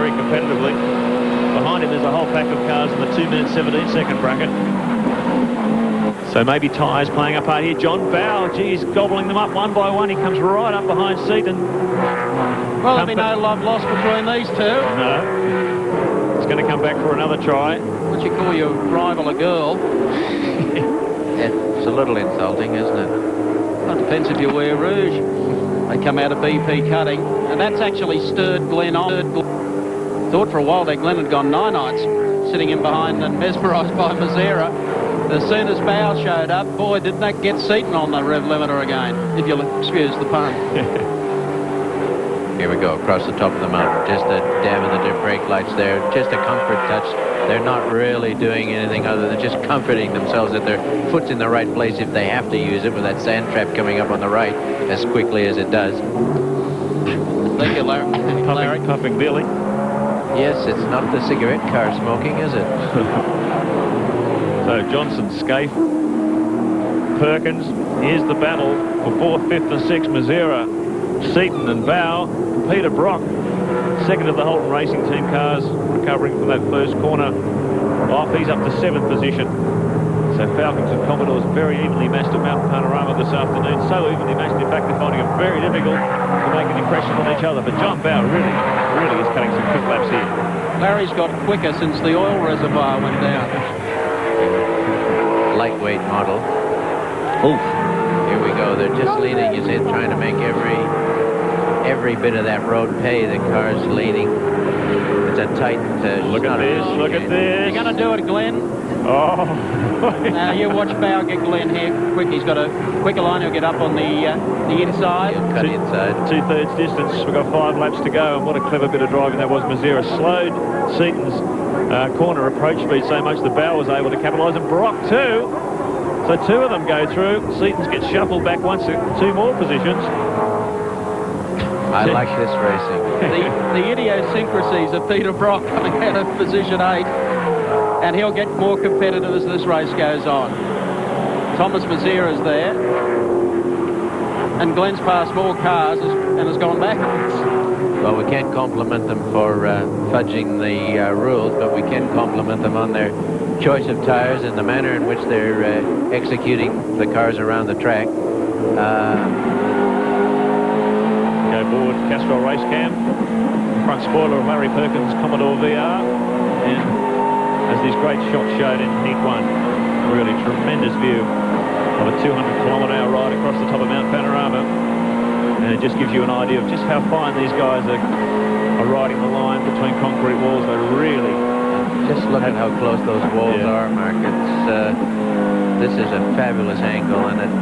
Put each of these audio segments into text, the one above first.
very competitively. Behind him there's a whole pack of cars in the 2 minute 17-second bracket. So maybe tyres playing a part here. John Bow, geez, gobbling them up one by one. He comes right up behind Seaton. Well, there'll be no love lost between these two. No. He's going to come back for another try. What you call your rival a girl. It's a little insulting, isn't it? Well, it depends if you wear rouge. They come out of BP cutting, and that's actually stirred Glenn on. Thought for a while that Glenn had gone 9 nights, sitting in behind and mesmerised by Mazzara. As soon as Bow showed up, boy, didn't that get Seaton on the rev limiter again, if you'll excuse the pun. Here we go, across the top of the mountain. Just a dab of the brake lights there. Just a comfort touch. They're not really doing anything other than just comforting themselves that their foot's in the right place if they have to use it with that sand trap coming up on the right as quickly as it does. Thank you, Larry. Puffing Billy. Yes, it's not the cigarette car smoking, is it? So Johnson, Scaife, Perkins. Here's the battle for 4th, 5th and 6th. Mazzara, Seaton and Bow. Peter Brock, second of the Holton Racing Team cars, recovering from that first corner off. He's up to 7th position. So Falcons and Commodores very evenly matched at Mountain Panorama this afternoon. So evenly matched, in fact, they're finding it very difficult to make an impression on each other. But John Bow really is cutting some quick laps here. Larry's got quicker since the oil reservoir went down. Lightweight model. Oof. Here we go. They're just leaning, you see, trying to make every bit of that road pay. The car's leaning. It's a tight... Look at this. Look at this. You're going to do it, Glenn. Oh. Now you watch Bow get Glenn here quick. He's got a quicker line. He'll get up on the inside. He'll cut inside. 2/3 distance. We've got 5 laps to go, and what a clever bit of driving that was. Mazzara slowed Seaton's corner approach speed so much that Bow was able to capitalise, and Brock too. So 2 of them go through. Seaton's gets shuffled back once to 2 more positions. I like this racing. The idiosyncrasies of Peter Brock coming out of position 8, and he'll get more competitive as this race goes on. Thomas Mazzara's there, and Glenn's passed more cars and has gone backwards. Well, we can't compliment them for fudging the rules, but we can compliment them on their choice of tyres and the manner in which they're executing the cars around the track. Go board, Castrol Race Cam. Front spoiler of Larry Perkins' Commodore VR. And as these great shots showed in Heat 1, a really tremendous view of a 200-kilometre-hour ride across the top of Mount Panorama. And it just gives you an idea of just how fine these guys are riding the line between concrete walls. They really... Just look at how close those walls are, Mark. This is a fabulous angle, and it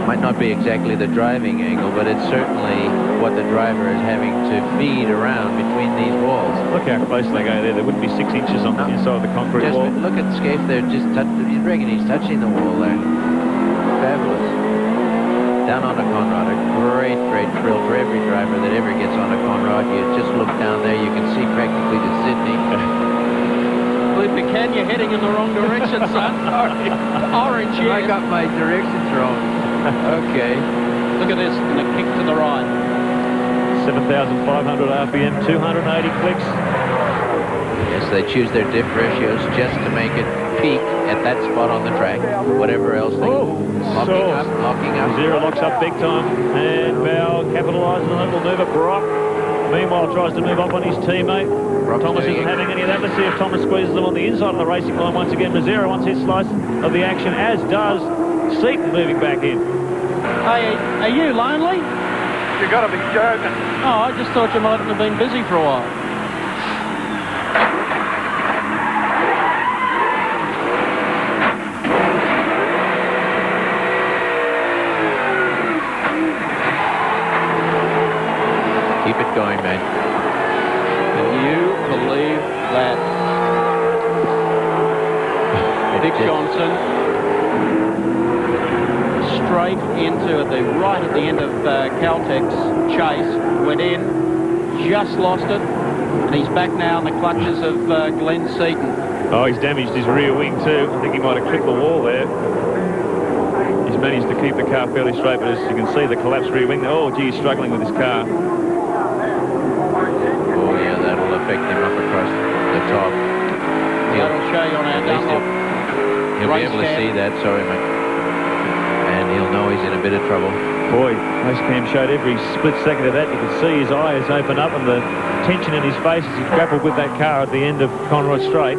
might not be exactly the driving angle, but it's certainly what the driver is having to feed around between these walls. Look how close they go there. There wouldn't be 6 inches on the inside of the concrete wall. Look at Scaife there. You reckon he's touching the wall there. Fabulous. Down on a Conrad, a great thrill for every driver that ever gets on a Conrad. You just look down there, you can see practically to Sydney. Phillip, you're heading in the wrong direction, son. Orange, yeah. I got my directions wrong. Okay. Look at this, and a kick to the right. 7,500 RPM, 280 clicks. Yes, they choose their diff ratios just to make it peak at that spot on the track. Whatever else they locking up. Mazzara locks up big time, and Bow capitalises on it. Will move it. Brock, meanwhile, tries to move up on his teammate. Thomas isn't having any of that. Let's see if Thomas squeezes them on the inside of the racing line once again. Mazzara wants his slice of the action, as does Seaton moving back in. Hey, are you lonely? You got to be joking. Oh, I just thought you might have been busy for a while. Keep it going, man. Can you believe that? Dick Johnson straight into right at the end of Caltech's chase, went in, just lost it, and he's back now in the clutches of Glenn Seaton. Oh, he's damaged his rear wing too. I think he might have clipped the wall there. He's managed to keep the car fairly straight, but as you can see, the collapsed rear wing. Oh, gee, he's struggling with his car. Oh, yeah, that'll affect him up across the top. That'll show you on our At least Dunlop he'll be race able to cam. see that. Sorry, mate. And he'll know he's in a bit of trouble. Boy, race cam showed every split second of that. You could see his eyes open up and the tension in his face as he grappled with that car at the end of Conroy Straight.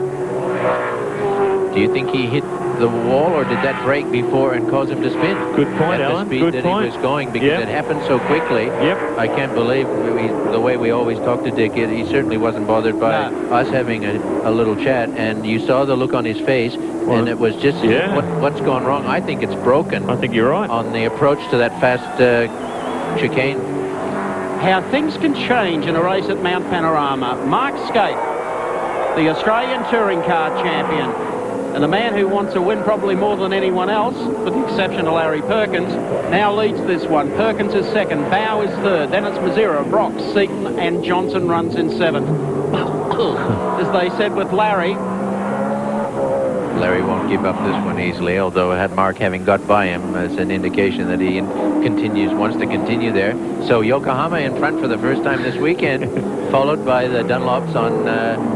Do you think he hit the wall, or did that break before and cause him to spin? Good point, At Alan. the speed Good that point. he was going, because Yep. it happened so quickly. Yep. I can't believe the way we always talk to Dick. He certainly wasn't bothered by us having a little chat, and you saw the look on his face, and it was just what's gone wrong. I think it's broken. I think you're right. On the approach to that fast chicane. How things can change in a race at Mount Panorama. Mark Scape, the Australian Touring Car champion, and the man who wants a win probably more than anyone else, with the exception of Larry Perkins, now leads this one. Perkins is second, Bow is third, then it's Mazzira, Brock, Seaton and Johnson runs in seventh. As they said with Larry won't give up this one easily, although had Mark having got by him as an indication that he wants to continue there. So Yokohama in front for the first time this weekend, followed by the Dunlops on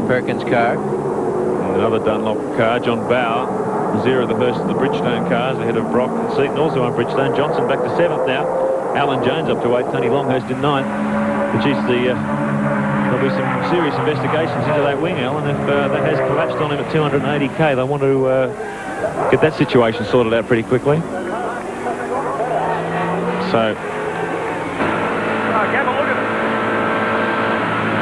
Perkins' car. Another Dunlop car, John Bower. Zero the first of the Bridgestone cars ahead of Brock and Seaton, also on Bridgestone. Johnson back to seventh now. Alan Jones up to 8th. Tony Longhurst in 9th. But geez, there'll be some serious investigations into that wing, Alan. If that has collapsed on him at 280k, they want to get that situation sorted out pretty quickly. So Have a look at it.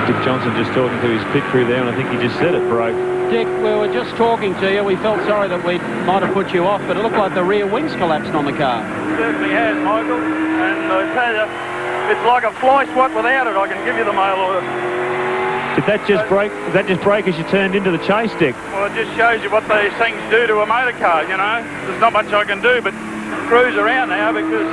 Dick Johnson just talking to his pit crew there, and I think he just said it broke. Dick, we were just talking to you. We felt sorry that we might have put you off, but it looked like the rear wings collapsed on the car. It certainly has, Michael. And I tell you, it's like a fly swat without it. I can give you the mail order. Did that just break? Did that just break as you turned into the chase, Dick? Well, it just shows you what these things do to a motor car, you know. There's not much I can do but cruise around now because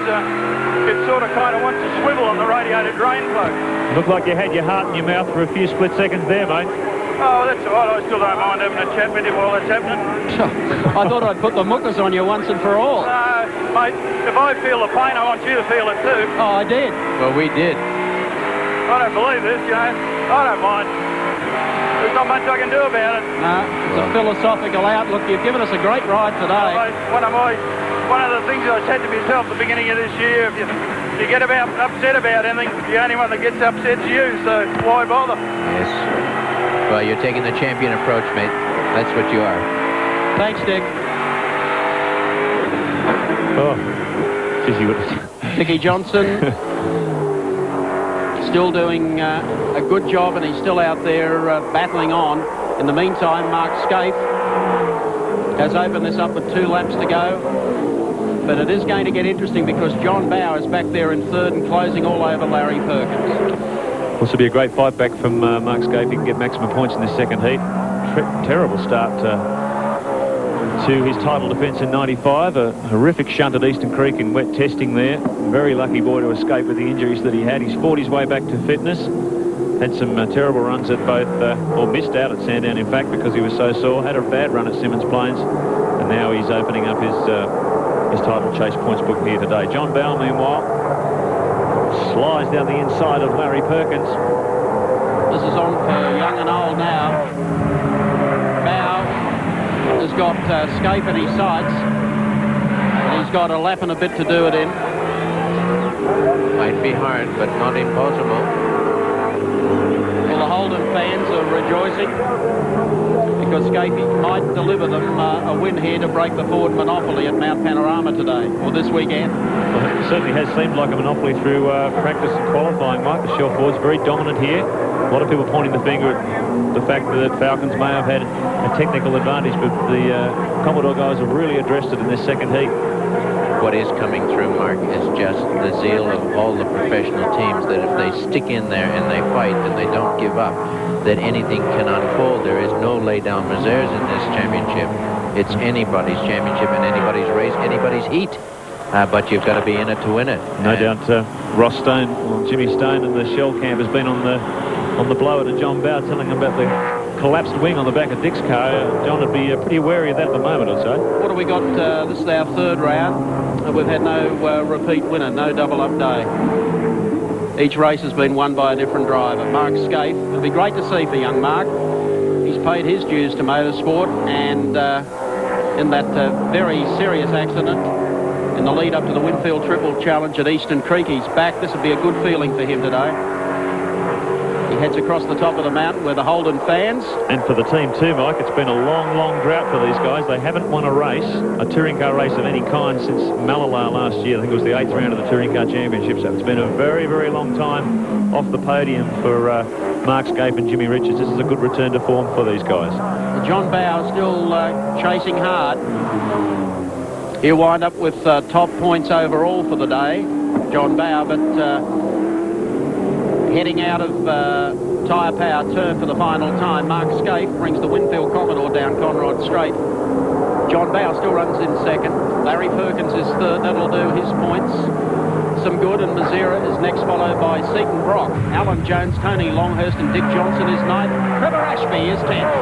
it sort of kind of wants to swivel on the radiator drain plug. Looked like you had your heart in your mouth for a few split seconds there, mate. Oh, that's all right. I still don't mind having a chat with you while that's happening. I thought I'd put the muckers on you once and for all. No, mate, if I feel the pain, I want you to feel it too. Oh, I did. Well, we did. I don't believe this, you know. I don't mind. There's not much I can do about it. No, it's a philosophical outlook. You've given us a great ride today. Mate, one of the things I said to myself at the beginning of this year, if you get upset about anything, the only one that gets upset is you, so why bother? Yes. Well, you're taking the champion approach, mate. That's what you are. Thanks, Dick. Oh, geez, you would. Dickie Johnson still doing a good job, and he's still out there battling on. In the meantime, Mark Scape has opened this up with 2 laps to go. But it is going to get interesting because John Bower is back there in third and closing all over Larry Perkins. This will be a great fight back from Mark Scape. He can get maximum points in this second heat. Terrible start to his title defence in 95. A horrific shunt at Eastern Creek in wet testing there. Very lucky boy to escape with the injuries that he had. He's fought his way back to fitness. Had some terrible runs at both, or missed out at Sandown, in fact, because he was so sore. Had a bad run at Simmons Plains. And now he's opening up his title chase points book here today. John Bower, meanwhile, slides down the inside of Larry Perkins. This is on for young and old now. Bow has got Scape in his sights. He's got a lap and a bit to do it in. Might be hard, but not impossible. Well, the Holden fans are rejoicing because Scape might deliver them a win here to break the Ford monopoly at Mount Panorama today, or this weekend. Well, it certainly has seemed like a monopoly through practice and qualifying, Mike. The Shell Ford's very dominant here. A lot of people pointing the finger at the fact that Falcons may have had a technical advantage, but the Commodore guys have really addressed it in this second heat. What is coming through, Mark, is just the zeal of all the professional teams, that if they stick in there and they fight and they don't give up, that anything can unfold. There is no lay-down reserves in this championship. It's anybody's championship and anybody's race, anybody's heat. But you've got to be in it to win it. No doubt Ross Stone, or Jimmy Stone in the Shell camp has been on the blower to John Bower, telling him about the collapsed wing on the back of Dick's car. John would be pretty wary of that at the moment, I'd say. What have we got? This is our third round. We've had no repeat winner, no double-up day. Each race has been won by a different driver. Mark Scaife, it'll be great to see for young Mark. He's paid his dues to motorsport, and in that very serious accident in the lead up to the Winfield Triple Challenge at Eastern Creek, he's back. This would be a good feeling for him today. He heads across the top of the mountain where the Holden fans. And for the team too, Mike, it's been a long, long drought for these guys. They haven't won a race, a touring car race of any kind, since Malala last year. I think it was the 8th round of the Touring Car Championship. So it's been a very, very long time off the podium for Mark Scaife and Jimmy Richards. This is a good return to form for these guys. John Bow still chasing hard. He'll wind up with top points overall for the day, John Bow, but heading out of tyre power turn for the final time. Mark Scaife brings the Winfield Commodore down Conrod Straight. John Bow still runs in second. Larry Perkins is third. That'll do his points some good, and Mazera is next, followed by Seaton Brock. Alan Jones, Tony Longhurst and Dick Johnson is ninth. Trevor Ashby is 10th.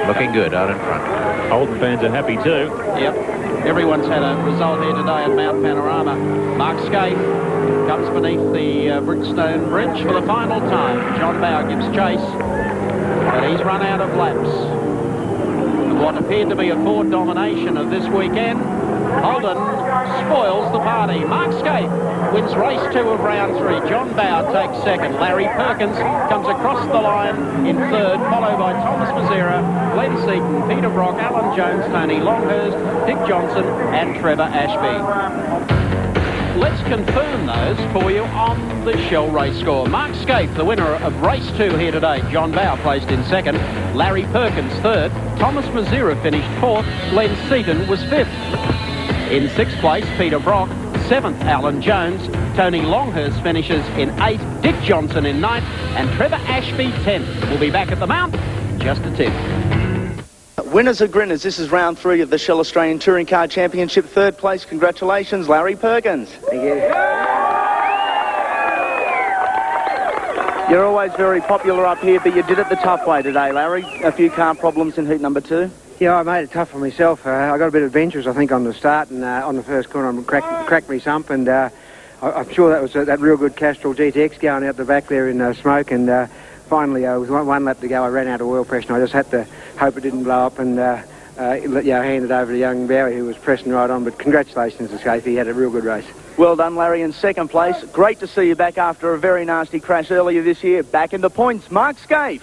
Looking good out in front. Holden fans are happy too. Yep. Everyone's had a result here today at Mount Panorama. Mark Scaife comes beneath the Brickstone Bridge for the final time. John Bow gives chase, but he's run out of laps. And what appeared to be a Ford domination of this weekend, Holden spoils the party. Mark Scaife wins race 2 of round 3. John Bow takes second. Larry Perkins comes across the line in third, followed by Thomas Mazera, Glenn Seaton, Peter Brock, Alan Jones, Tony Longhurst, Dick Johnson and Trevor Ashby. Let's confirm those for you on the Shell race score. Mark Scaife, the winner of race 2 here today. John Bow placed in second. Larry Perkins third. Thomas Mazera finished 4th. Glenn Seaton was 5th. In 6th place, Peter Brock. 7th, Alan Jones. Tony Longhurst finishes in 8th. Dick Johnson in 9th. And Trevor Ashby 10th. We'll be back at the Mount in just a tip. Winners are grinners. This is round 3 of the Shell Australian Touring Car Championship. 3rd place, congratulations, Larry Perkins. Thank you. You're always very popular up here, but you did it the tough way today, Larry. A few car problems in heat number 2. Yeah, I made it tough for myself. I got a bit adventurous, I think, on the start, and on the first corner I cracked me sump, and I'm sure that was that real good Castrol GTX going out the back there in smoke, and finally, with one lap to go, I ran out of oil pressure, and I just had to hope it didn't blow up, and hand it over to young Bowie, who was pressing right on. But congratulations to Scaife, he had a real good race. Well done, Larry, in 2nd place. Great to see you back after a very nasty crash earlier this year. Back in the points, Mark Scaife.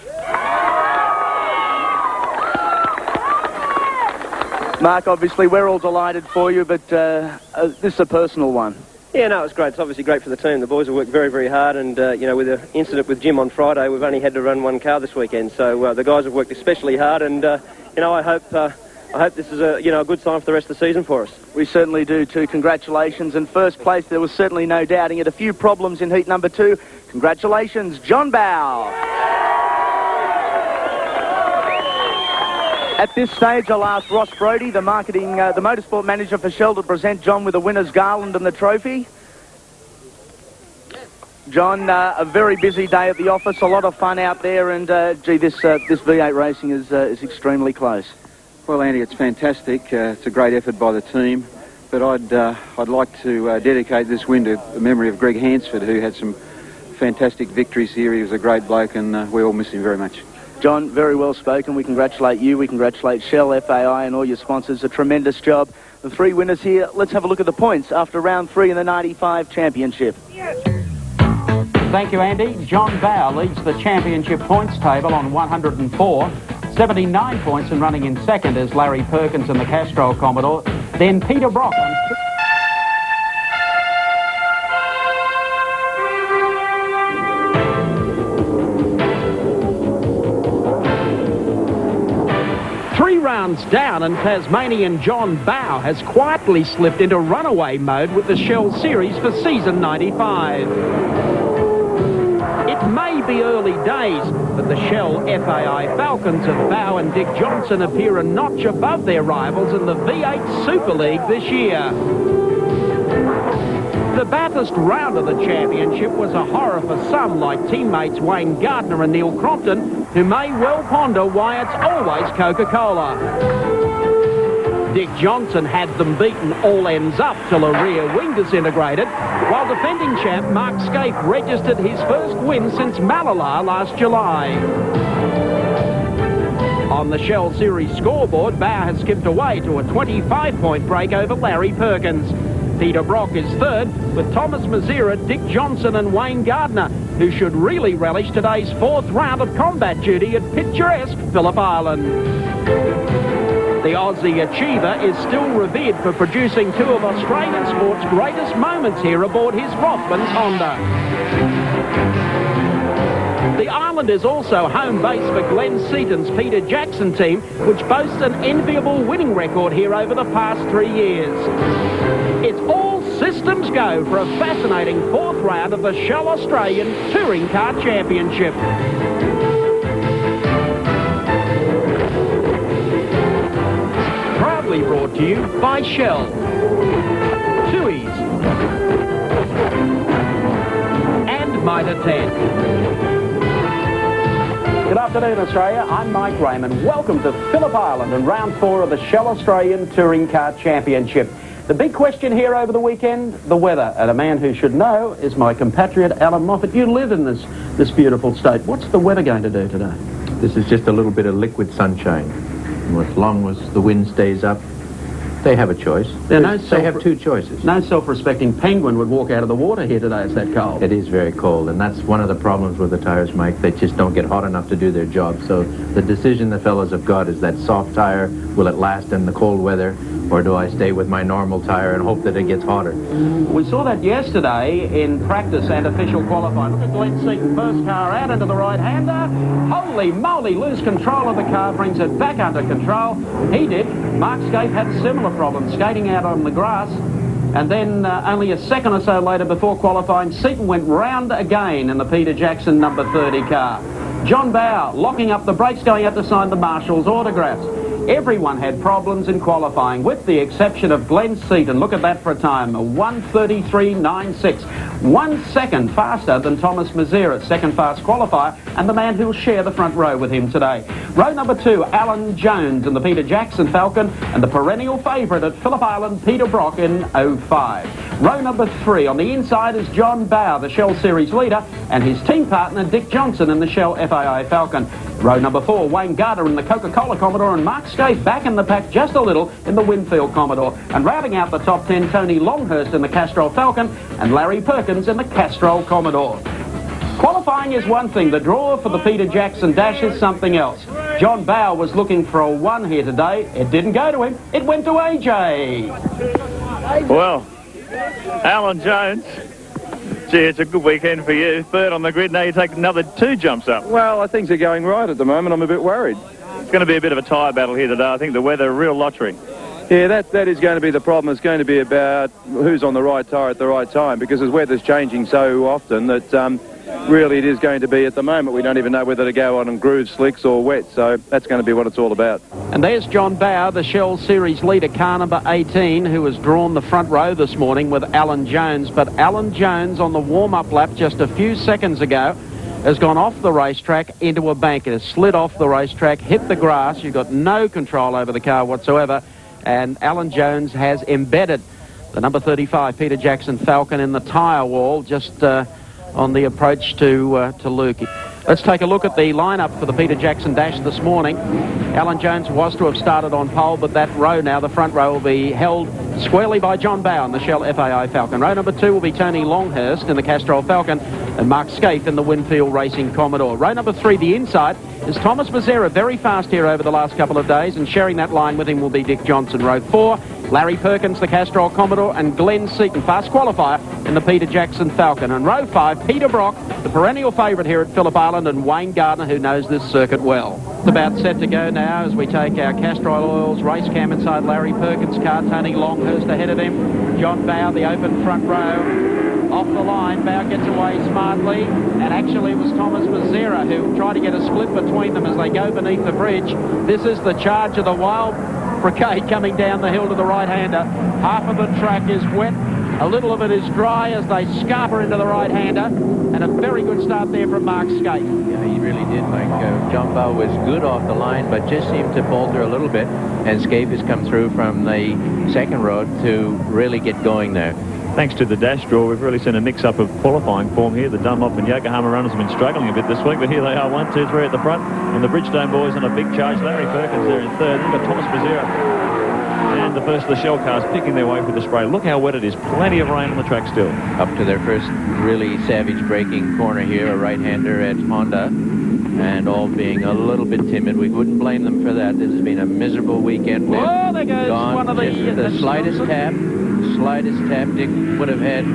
Mark, obviously, we're all delighted for you, but this is a personal one. Yeah, no, it's great. It's obviously great for the team. The boys have worked very, very hard, and, with the incident with Jim on Friday, we've only had to run one car this weekend. So the guys have worked especially hard, and, I hope this is a good sign for the rest of the season for us. We certainly do too. Congratulations. In 1st place, there was certainly no doubting it. A few problems in heat number 2. Congratulations, John Bow. At this stage, I'll ask Ross Brodie, the motorsport manager for Shell, to present John with the winner's garland and the trophy. John, a very busy day at the office, a lot of fun out there, and this V8 racing is extremely close. Well, Andy, it's fantastic. It's a great effort by the team, but I'd like to dedicate this win to the memory of Greg Hansford, who had some fantastic victories here. He was a great bloke, and we all miss him very much. John, very well spoken. We congratulate you. We congratulate Shell, FAI and all your sponsors. A tremendous job. The 3 winners here. Let's have a look at the points after round 3 in the 95 Championship. Thank you, Andy. John Bow leads the championship points table on 104. 79 points, and running in second is Larry Perkins and the Castrol Commodore. Then Peter Brock on... rounds down, and Tasmanian John Bow has quietly slipped into runaway mode with the Shell Series for season 95. It may be early days, but the Shell FAI Falcons of Bow and Dick Johnson appear a notch above their rivals in the V8 Super League this year. The Bathurst round of the championship was a horror for some, like teammates Wayne Gardner and Neil Crompton, who may well ponder why it's always Coca-Cola. Dick Johnson had them beaten all ends up till a rear wing disintegrated, while defending champ Mark Scaife registered his first win since Malala last July. On the Shell Series scoreboard, Bauer has skipped away to a 25-point break over Larry Perkins. Peter Brock is third, with Thomas Mazera, Dick Johnson and Wayne Gardner, who should really relish today's fourth round of combat duty at picturesque Phillip Island. The Aussie Achiever is still revered for producing two of Australian sport's greatest moments here aboard his Rothmans Honda. The island is also home base for Glenn Seaton's Peter Jackson team, which boasts an enviable winning record here over the past 3 years. It's all systems go for a fascinating fourth round of the Shell Australian Touring Car Championship. Proudly brought to you by Shell, Tui's, and Mitre 10. Good afternoon, Australia. I'm Mike Raymond. Welcome to Phillip Island and round 4 of the Shell Australian Touring Car Championship. The big question here over the weekend, the weather. And a man who should know is my compatriot, Alan Moffat. You live in this beautiful state. What's the weather going to do today? This is just a little bit of liquid sunshine. And as long as the wind stays up, they have a choice. They have two choices. No self-respecting penguin would walk out of the water here today. It's that cold. It is very cold, and that's one of the problems with the tires, Mike. They just don't get hot enough to do their job. So the decision the fellas have got is that soft tire, will it last in the cold weather, or do I stay with my normal tire and hope that it gets hotter? We saw that yesterday in practice and official qualifying. Look at Glenn Seaton, first car out into the right-hander. Holy moly, lose control of the car, brings it back under control. He did. Mark Scaife had similar problems, skating out on the grass. And then only a second or so later before qualifying, Seaton went round again in the Peter Jackson number 30 car. John Bauer locking up the brakes, going out to sign the Marshall's autographs. Everyone had problems in qualifying, with the exception of Glenn Seaton. Look at that for a time, a 1:33.96. 1 second faster than Thomas Mazera, second fast qualifier, and the man who'll share the front row with him today. Row number 2, Alan Jones in the Peter Jackson Falcon, and the perennial favourite at Phillip Island, Peter Brock in 05. Row number 3, on the inside is John Bauer, the Shell Series leader, and his team partner Dick Johnson in the Shell FAI Falcon. Row number 4, Wayne Gardner in the Coca-Cola Commodore, and Mark Scaife back in the pack just a little in the Winfield Commodore. And rounding out the top 10, Tony Longhurst in the Castrol Falcon and Larry Perkins in the Castrol Commodore. Qualifying is one thing, the draw for the Peter Jackson Dash is something else. John Bauer was looking for a 1 here today. It didn't go to him. It went to AJ. Well, Alan Jones, gee, it's a good weekend for you. Third on the grid, now you take another 2 jumps up. Well, things are going right at the moment. I'm a bit worried. It's going to be a bit of a tyre battle here today. I think the weather, a real lottery. Yeah, that is going to be the problem. It's going to be about who's on the right tyre at the right time, because the weather's changing so often that really it is going to be, at the moment, we don't even know whether to go on grooves, slicks or wet. So that's going to be what it's all about. And there's John Bauer, the Shell Series leader, car number 18, who has drawn the front row this morning with Alan Jones. But Alan Jones on the warm-up lap just a few seconds ago has gone off the racetrack into a bank. It has slid off the racetrack, hit the grass. You've got no control over the car whatsoever. And Alan Jones has embedded the number 35 Peter Jackson Falcon in the tyre wall just on the approach to Lukey. Let's take a look at the lineup for the Peter Jackson Dash this morning. Alan Jones was to have started on pole, but that row now, the front row, will be held squarely by John Bauer in the Shell FAI Falcon. Row number 2 will be Tony Longhurst in the Castrol Falcon and Mark Scaife in the Winfield Racing Commodore. Row number 3, the inside, is Thomas Mazera, very fast here over the last couple of days, and sharing that line with him will be Dick Johnson. Row 4, Larry Perkins, the Castrol Commodore, and Glenn Seaton, fast qualifier in the Peter Jackson Falcon. And row 5, Peter Brock, the perennial favourite here at Phillip Island, and Wayne Gardner, who knows this circuit well. It's about set to go now as we take our Castrol Oils race cam inside Larry Perkins' car. Tony Longhurst ahead of him. John Bauer, the open front row. Off the line, Bauer gets away smartly, and actually it was Thomas Mazera who tried to get a split between them as they go beneath the bridge. This is the charge of the Wild Brigade coming down the hill to the right-hander. Half of the track is wet, A little of it is dry as they scarper into the right-hander, and a very good start there from Mark Skate. Yeah, he really did, Mike. John Bow was good off the line, but just seemed to falter a little bit, and Scape has come through from the second road to really get going there. Thanks to the dash draw, we've really seen a mix-up of qualifying form here. The Dunlop and Yokohama runners have been struggling a bit this week, but here they are, 1, 2, 3 at the front. And the Bridgestone boys on a big charge. Larry Perkins there in third. We've got Thomas Mazzera and the first of the Shell cars picking their way through the spray. Look how wet it is. Plenty of rain on the track still. Up to their first really savage braking corner here, a right-hander at Honda, and all being a little bit timid. We wouldn't blame them for that. This has been a miserable weekend. Oh, there goes one of the slightest tap Dick would have had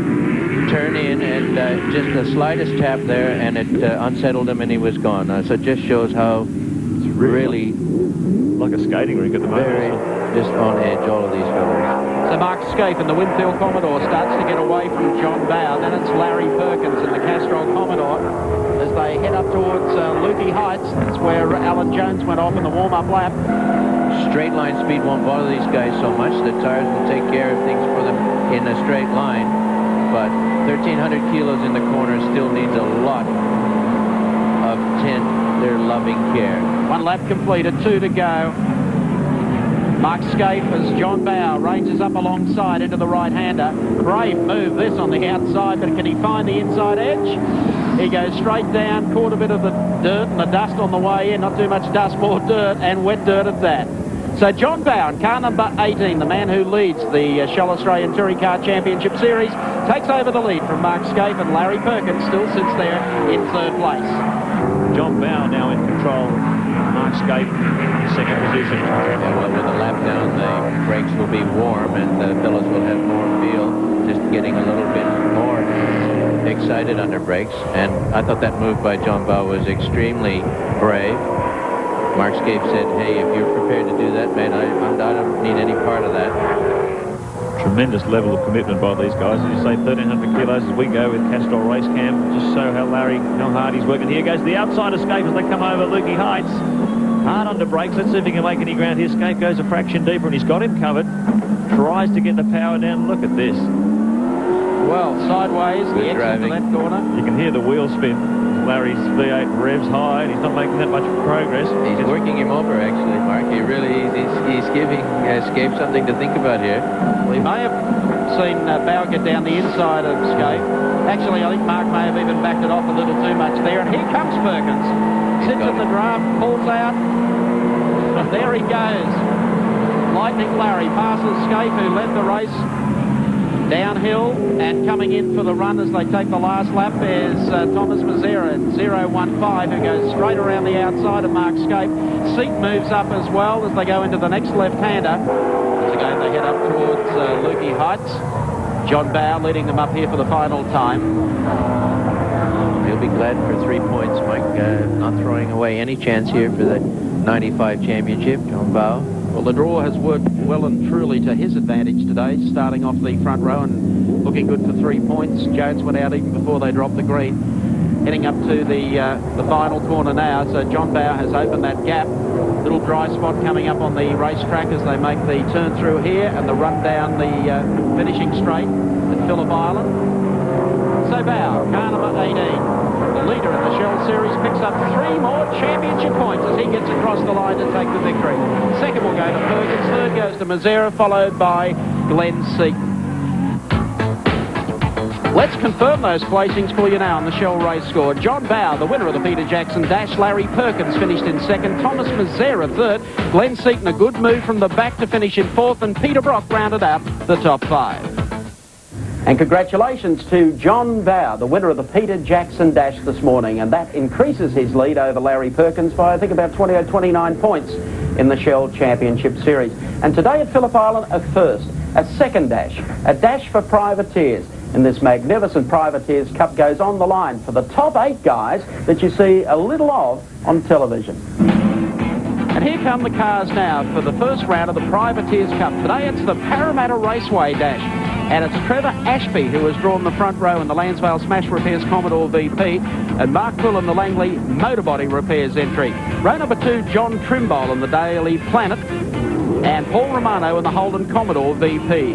turn in, and just the slightest tap there, and it unsettled him, and he was gone. So it just shows how it's really like a skating rink at the moment. Very just on edge, all of these fellas. So Mark Scape in the Winfield Commodore starts to get away from John Bow. Then it's Larry Perkins in the Castrol Commodore as they head up towards Lukey Heights. That's where Alan Jones went off in the warm-up lap. Straight line speed won't bother these guys so much. The tires will take care of things for them in a straight line. But 1,300 kilos in the corner still needs a lot of tender, loving care. 1 lap completed, 2 to go. Mark Scape as John Bow ranges up alongside into the right-hander. Brave move this on the outside, but can he find the inside edge? He goes straight down, caught a bit of the dirt and the dust on the way in. Not too much dust, more dirt, and wet dirt at that. So John Bow, in car number 18, the man who leads the Shell Australian Touring Car Championship Series, takes over the lead from Mark Scape, and Larry Perkins still sits there in third place. John Bow now in control. Mark Scape in second position. Yeah, well, with the lap down, the brakes will be warm, and the fellas will have more feel, just getting a little bit more excited under brakes. And I thought that move by John Bow was extremely brave. Mark Scape said, hey, if you're prepared to do that, man, I don't need any part of that. Tremendous level of commitment by these guys. As you say, 1,300 kilos as we go with Castrol Race Cam. Just show how hard he's working. Here goes the outside escape as they come over Lukey Heights. Hard under brakes. Let's see if he can make any ground here. Escape goes a fraction deeper, and he's got him covered. Tries to get the power down. Look at this. Well, sideways, the exit to that corner. You can hear the wheel spin. Larry's V8 revs high, and he's not making that much progress. He's working him over, actually, Mark. He really he's giving Scape something to think about here. We may have seen Bow get down the inside of Scape. Actually, I think Mark may have even backed it off a little too much there. And here comes Perkins. Sits at the draft, pulls out. There he goes. Lightning Larry passes Scape, who led the race downhill, and coming in for the run as they take the last lap is Thomas Mazzera in 015, who goes straight around the outside of Mark Scape. Seat moves up as well as they go into the next left-hander. Once again, they head up towards Lukey Heights. John Bow leading them up here for the final time. He'll be glad for 3 points, Mike. Not throwing away any chance here for the 95 championship, John Bow. Well, the draw has worked well and truly to his advantage today, starting off the front row and looking good for 3 points. Jones went out even before they dropped the green. Heading up to the final corner now, so John Bow has opened that gap. Little dry spot coming up on the racetrack as they make the turn through here and the run down the finishing straight at Phillip Island. So Bow, car number 18, the leader in the Shell Series, picks up 3 more championship points as he gets across the line to take the victory. Second will go to Perkins, third goes to Mazzera, followed by Glenn Seaton. Let's confirm those placings for you now on the Shell race score. John Bow, the winner of the Peter Jackson Dash. Larry Perkins finished in second. Thomas Mazzera third. Glenn Seaton, a good move from the back to finish in fourth. And Peter Brock rounded out the top 5. And congratulations to John Bow, the winner of the Peter Jackson Dash this morning. And that increases his lead over Larry Perkins by, I think, about 20 or 29 points in the Shell Championship Series. And today at Phillip Island, a first, a second dash, a dash for privateers. And this magnificent Privateers Cup goes on the line for the top 8 guys that you see a little of on television. And here come the cars now for the first round of the Privateers Cup. Today it's the Parramatta Raceway Dash. And it's Trevor Ashby who has drawn the front row in the Lansvale Smash Repairs Commodore VP, and Mark Quill in the Langley Motorbody Repairs entry. Row number 2, John Trimble in the Daily Planet, and Paul Romano in the Holden Commodore VP.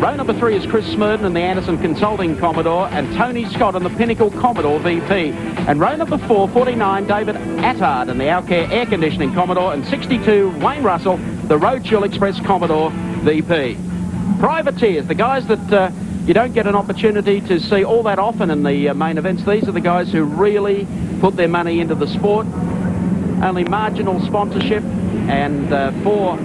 Row number 3 is Chris Smurden and the Anderson Consulting Commodore, and Tony Scott and the Pinnacle Commodore VP. And row number 4, 49, David Attard and the Alcare Air Conditioning Commodore, and 62, Wayne Russell, the Roadchill Express Commodore VP. Privateers, the guys that you don't get an opportunity to see all that often in the main events. These are the guys who really put their money into the sport. Only marginal sponsorship, and 4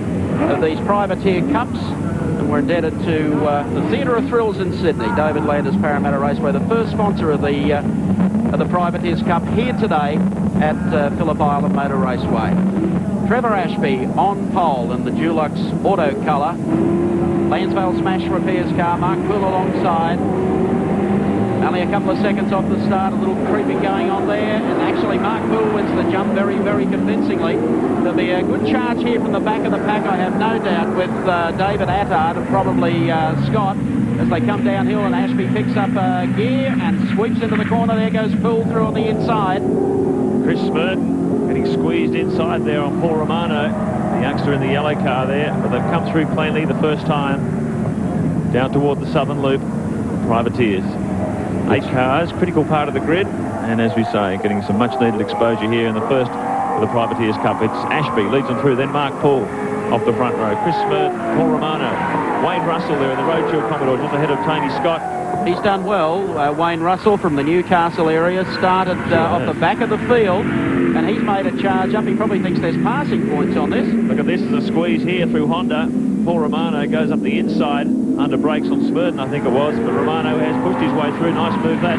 of these Privateer Cups. And we're indebted to the Theatre of Thrills in Sydney, David Landers Parramatta Raceway, the first sponsor of the Privateers Cup here today at Phillip Island Motor Raceway. Trevor Ashby on pole in the Dulux Auto Colour. Lansvale Smash Repairs car, Mark Poole alongside. Only a couple of seconds off the start, a little creeping going on there, and actually Mark Poole wins the jump very, very convincingly. There'll be a good charge here from the back of the pack, I have no doubt, with David Attard and probably Scott as they come downhill, and Ashby picks up gear and sweeps into the corner. There goes Poole through on the inside. Chris Smurden getting squeezed inside there on Paul Romano, the youngster in the yellow car there, but they've come through cleanly the first time down toward the southern loop. Privateers. 8 cars, critical part of the grid, and as we say, getting some much-needed exposure here in the first of the Privateers Cup. It's Ashby leads them through, then Mark Poole off the front row. Chris Smurden, Paul Romano, Wayne Russell there in the Roadchill Commodore, just ahead of Tony Scott. He's done well. Wayne Russell from the Newcastle area started off the back of the field, and he's made a charge up. He probably thinks there's passing points on this. Look at this, there's a squeeze here through Honda. Paul Romano goes up the inside, under brakes on Smurden, I think it was, but Romano has pushed his way through. Nice move that.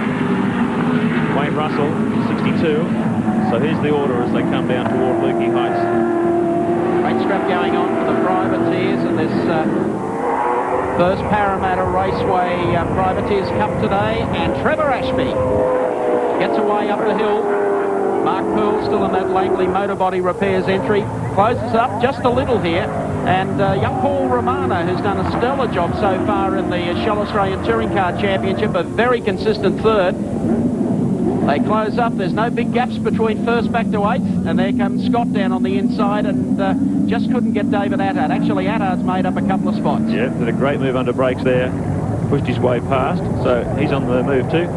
Wayne Russell, 62. So here's the order as they come down toward Lukey Heights. Great scrap going on for the Privateers in this first Parramatta Raceway Privateers Cup today, and Trevor Ashby gets away up the hill. Mark Poole still in that Langley Motor Body Repairs entry, closes up just a little here, and young Paul Romano, who's done a stellar job so far in the Shell Australian Touring Car Championship, a very consistent third. They close up, there's no big gaps between first back to 8th, and there comes Scott down on the inside, and just couldn't get David Attard. Actually, Attard's made up a couple of spots. Yeah, did a great move under brakes there, pushed his way past, so he's on the move too.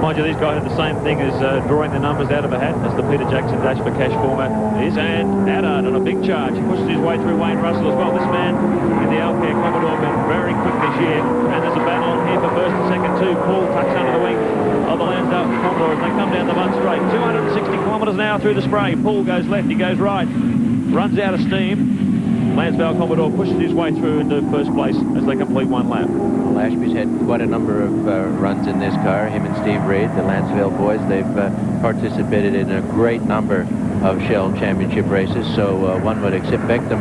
Mind you, these guys have the same thing as drawing the numbers out of a hat, as the Peter Jackson Dash for Cash format is, and Attard on a big charge. He pushes his way through Wayne Russell as well. This man in the Alcare Commodore been very quick this year, and there's a battle on here for first and second too. Paul tucks under the wing of the Lansdale Commodore as they come down the Bun Straight. 260 kilometres an hour through the spray. Paul goes left, he goes right, runs out of steam. Lansdale Commodore pushes his way through into first place as they complete one lap. Well, Ashby's had quite a number of runs in this car. Him and Steve Reid, the Lansdale boys, they've participated in a great number of Shell Championship races, so one would expect them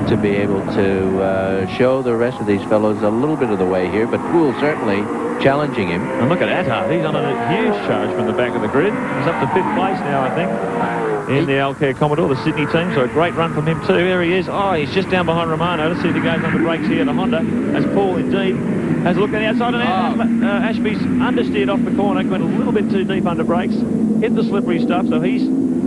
to be able to show the rest of these fellows a little bit of the way here, but Poole certainly challenging him. And look at Attard, he's on a huge charge from the back of the grid. He's up to 5th place now, I think, in the Alcare Commodore, the Sydney team, so a great run from him too. There he is. Oh, he's just down behind Romano. Let's see if he goes under brakes here to Honda, as Paul indeed has a look on the outside, and Ashby's understeered off the corner, went a little bit too deep under brakes, hit the slippery stuff, so he's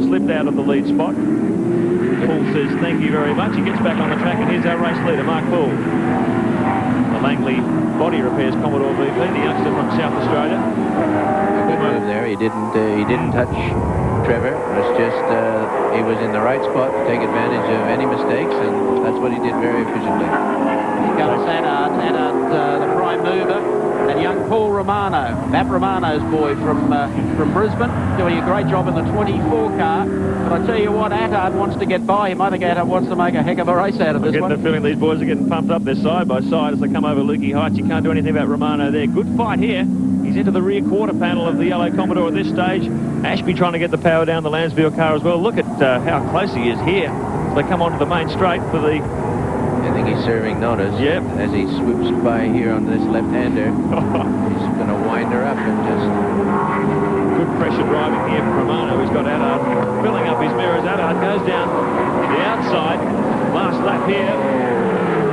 slipped out of the lead spot. Paul says thank you very much. He gets back on the track, and here's our race leader, Mark Poole. The Langley Body Repairs Commodore VP, the youngster from South Australia. A good move there. He didn't touch Trevor. It was just he was in the right spot to take advantage of any mistakes, and that's what he did very efficiently. Here comes Attard, the prime mover, and young Paul Romano, Matt Romano's boy from Brisbane, doing a great job in the 24 car. But I tell you what, Attard wants to get by him. I think Attard wants to make a heck of a race out of this one. I'm getting the feeling these boys are getting pumped up. They're side by side as they come over Lukey Heights. You can't do anything about Romano there. Good fight here. He's into the rear quarter panel of the yellow Commodore at this stage. Ashby trying to get the power down the Lansville car as well. Look at how close he is here. They come onto the main straight for the... I think he's serving notice. Yep. As he swoops by here on this left-hander. He's going to wind her up and just... Good pressure driving here from Romano. He's got Attard filling up his mirrors. Attard goes down the outside. Last lap here.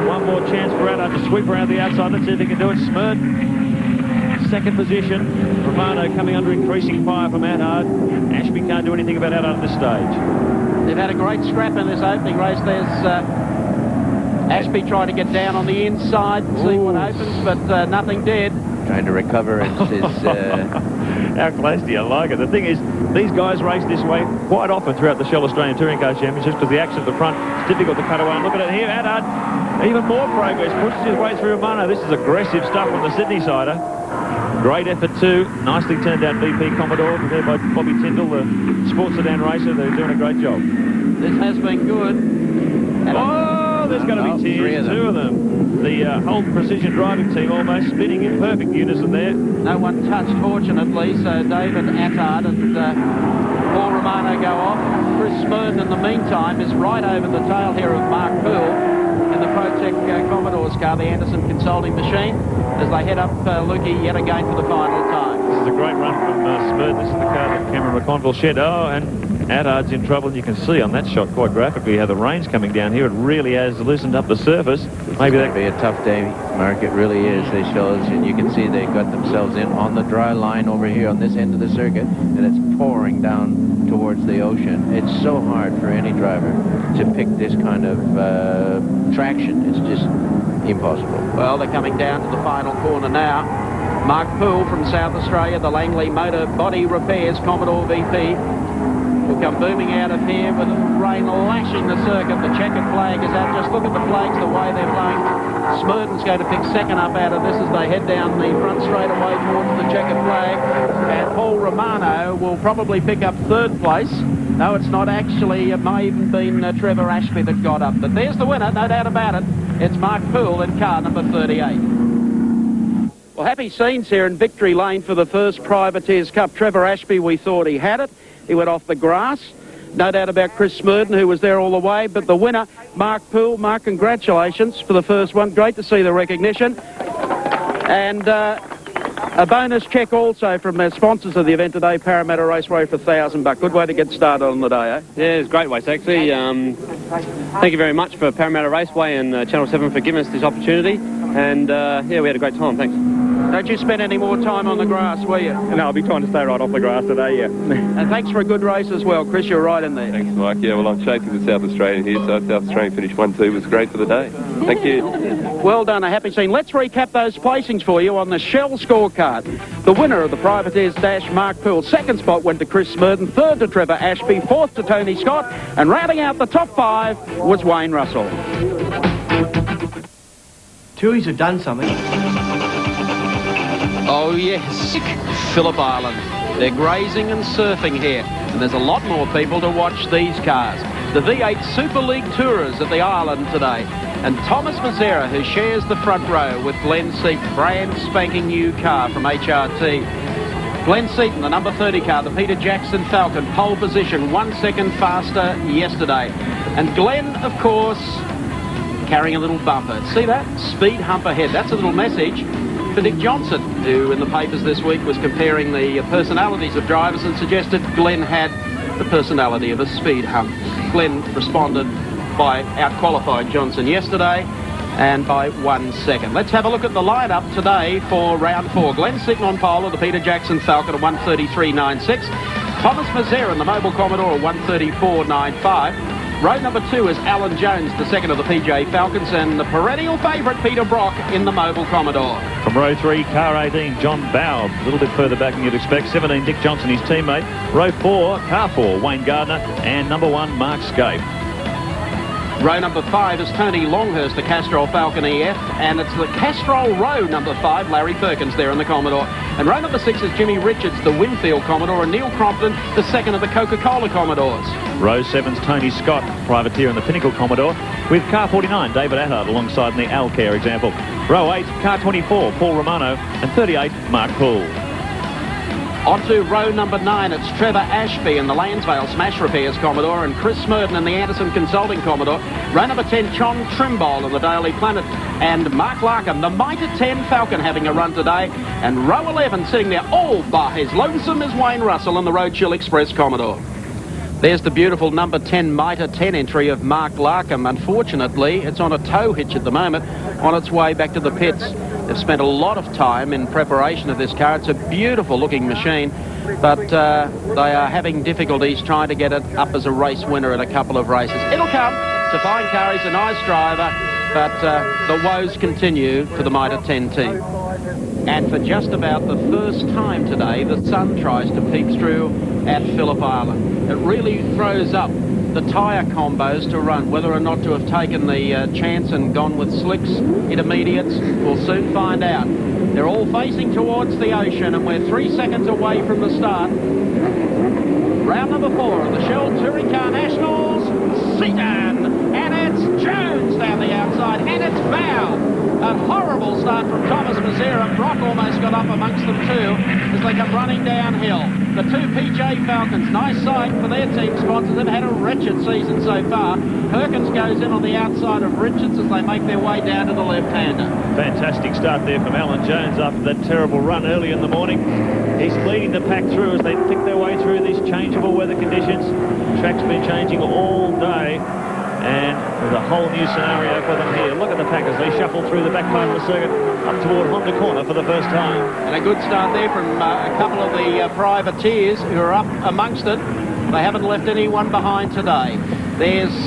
One more chance for Attard to sweep around the outside. Let's see if he can do it. Smurden, second position. Romano coming under increasing fire from Attard. Ashby can't do anything about Attard at this stage. They've had a great scrap in this opening race. There's Ashby tried to get down on the inside and see what opens, but nothing did. Trying to recover and How close do you like it? The thing is, these guys race this way quite often throughout the Shell Australian Touring Car Championships because the action at the front is difficult to cut away. And look at it here, Haddad, even more progress, pushes his way through Romano. This is aggressive stuff from the Sydney-sider. Great effort too. Nicely turned out BP Commodore there by Bobby Tyndall, the sports sedan racer. They're doing a great job. This has been good. Oh, there's going to be tears, two of them. The Holt Precision Driving team almost spinning in perfect unison there. No one touched, fortunately, so David Attard and Paul Romano go off. Chris Smurden, in the meantime, is right over the tail here of Mark Poole in the Protec Commodore's car, the Anderson Consulting Machine, as they head up Lukey yet again for the final time. This is a great run from Smurden. This is the car that Cameron McConville shed. Oh, and Attard's in trouble. You can see on that shot quite graphically how the rain's coming down here. It really has loosened up the surface. Maybe that'll be a tough day, Mark. It really is. They show us, and you can see they got themselves in on the dry line over here on this end of the circuit, and it's pouring down towards the ocean. It's so hard for any driver to pick this kind of traction. It's just impossible. Well, they're coming down to the final corner now. Mark Poole from South Australia, the Langley Motor Body Repairs Commodore VP, will come booming out of here with rain lashing the circuit. The checkered flag is out. Just look at the flags, the way they're blowing. Smurden's going to pick second up out of this as they head down the front straightaway towards the checkered flag. And Paul Romano will probably pick up third place. No, it's not actually. It may even been Trevor Ashby that got up. But there's the winner, no doubt about it. It's Mark Poole in car number 38. Well, happy scenes here in Victory Lane for the first Privateers Cup. Trevor Ashby, we thought he had it. He went off the grass. No doubt about Chris Smurden, who was there all the way. But the winner, Mark Poole. Mark, congratulations for the first one. Great to see the recognition. And a bonus cheque also from the sponsors of the event today, Parramatta Raceway, for $1,000. Good way to get started on the day, eh? Yeah, it's a great race, actually. Thank you very much for Parramatta Raceway and Channel 7 for giving us this opportunity. And, yeah, we had a great time. Thanks. Don't you spend any more time on the grass, will you? No, I'll be trying to stay right off the grass today, yeah. And thanks for a good race as well, Chris. You're right in there. Thanks, Mike. Yeah, well, I'm chasing the South Australian here, so South Australian finished 1-2 was great for the day. Thank you. Well done, a happy scene. Let's recap those placings for you on the Shell scorecard. The winner of the Privateers Dash, Mark Poole. Second spot went to Chris Smurden. Third to Trevor Ashby. Fourth to Tony Scott. And rounding out the top five was Wayne Russell. Tooheys have done something. Oh, yes. Phillip Island. They're grazing and surfing here. And there's a lot more people to watch these cars. The V8 Super League Tourers at the island today. And Thomas Mazzera, who shares the front row with Glenn Seaton. Brand spanking new car from HRT. Glenn Seaton, the number 30 car, the Peter Jackson Falcon, pole position, 1 second faster yesterday. And Glenn, of course, carrying a little bumper. See that? Speed hump ahead. That's a little message for Dick Johnson, who in the papers this week was comparing the personalities of drivers and suggested Glenn had the personality of a speed hump. Glenn responded by out-qualifying Johnson yesterday and by 1 second. Let's have a look at the lineup today for round 4. Glenn Seaton on pole of the Peter Jackson Falcon at 1:33.96. Thomas Mazzera in the Mobile Commodore at 1:34.95. Row number 2 is Alan Jones, the second of the PJ Falcons, and the perennial favourite Peter Brock in the Mobile Commodore. From row 3, car 18, John Bow, a little bit further back than you'd expect. 17, Dick Johnson, his teammate. Row 4, car 4, Wayne Gardner, and number 1, Mark Scape. Row number 5 is Tony Longhurst, the Castrol Falcon EF, and it's the Castrol row number 5, Larry Perkins there in the Commodore. And row number 6 is Jimmy Richards, the Winfield Commodore, and Neil Crompton, the second of the Coca-Cola Commodores. Row 7's Tony Scott, privateer in the Pinnacle Commodore, with car 49, David Attard, alongside in the Alcare example. Row 8, car 24, Paul Romano, and 38, Mark Poole. On to row number 9, it's Trevor Ashby in the Lansvale Smash Repairs Commodore and Chris Smurden in the Anderson Consulting Commodore. Row number 10, John Trimble in the Daily Planet and Mark Larkham, the Mitre 10 Falcon, having a run today. And row 11, sitting there all by his lonesome, is Wayne Russell in the Roadchill Express Commodore. There's the beautiful number 10 Mitre 10 entry of Mark Larkham. Unfortunately, it's on a tow hitch at the moment on its way back to the pits. They've spent a lot of time in preparation of this car. It's a beautiful looking machine, but they are having difficulties trying to get it up as a race winner at a couple of races. It'll come. It's a fine car. He's a nice driver. but the woes continue for the Mitre 10 team. And for just about the first time today, the sun tries to peek through at Phillip Island. It really throws up the tyre combos to run. Whether or not to have taken the chance and gone with slicks, intermediates, we'll soon find out. They're all facing towards the ocean, and we're 3 seconds away from the start. Round number 4 of the Shell Touring Car Nationals, Seaton, and it's Jones down the outside, and it's Val. A horrible start from Thomas Mazzera. Brock almost got up amongst them too as they come running downhill. The two PJ Falcons, nice sight for their team sponsors. They've had a wretched season so far. Perkins goes in on the outside of Richards as they make their way down to the left-hander. Fantastic start there from Alan Jones after that terrible run early in the morning. He's leading the pack through as they pick their way through these changeable weather conditions. Track's been changing all day, and there's a whole new scenario for them here. Look at the pack as they shuffle through the back part of the circuit up toward Honda Corner for the first time. And a good start there from a couple of the privateers who are up amongst it. They haven't left anyone behind today. There's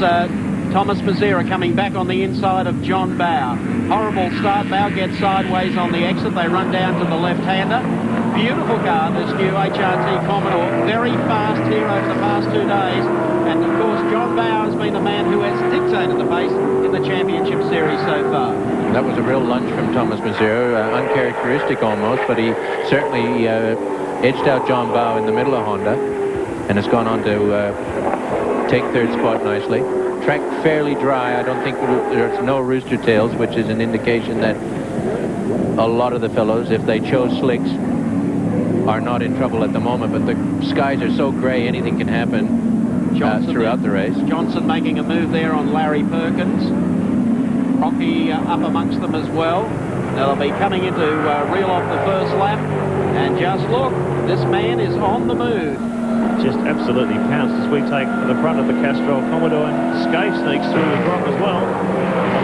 Thomas Mazzera coming back on the inside of John Bow. Horrible start. Bow gets sideways on the exit. They run down to the left-hander. Beautiful car, this new HRT Commodore. Very fast here over the past 2 days. And, of course, John Bow has been the man who has dictated the pace in the championship series so far. That was a real lunge from Thomas Mazzera, uncharacteristic almost, but he certainly edged out John Bow in the middle of Honda and has gone on to take third spot nicely. Track fairly dry. I don't think there's no rooster tails, which is an indication that a lot of the fellows, if they chose slicks, are not in trouble at the moment, but the skies are so gray, anything can happen throughout the race. Johnson making a move there on Larry Perkins. Rocky up amongst them as well. They'll be coming in to reel off the first lap. And just look, this man is on the move. Just absolutely pounced as we take the front of the Castrol Commodore, and Scaife sneaks through with Brock as well.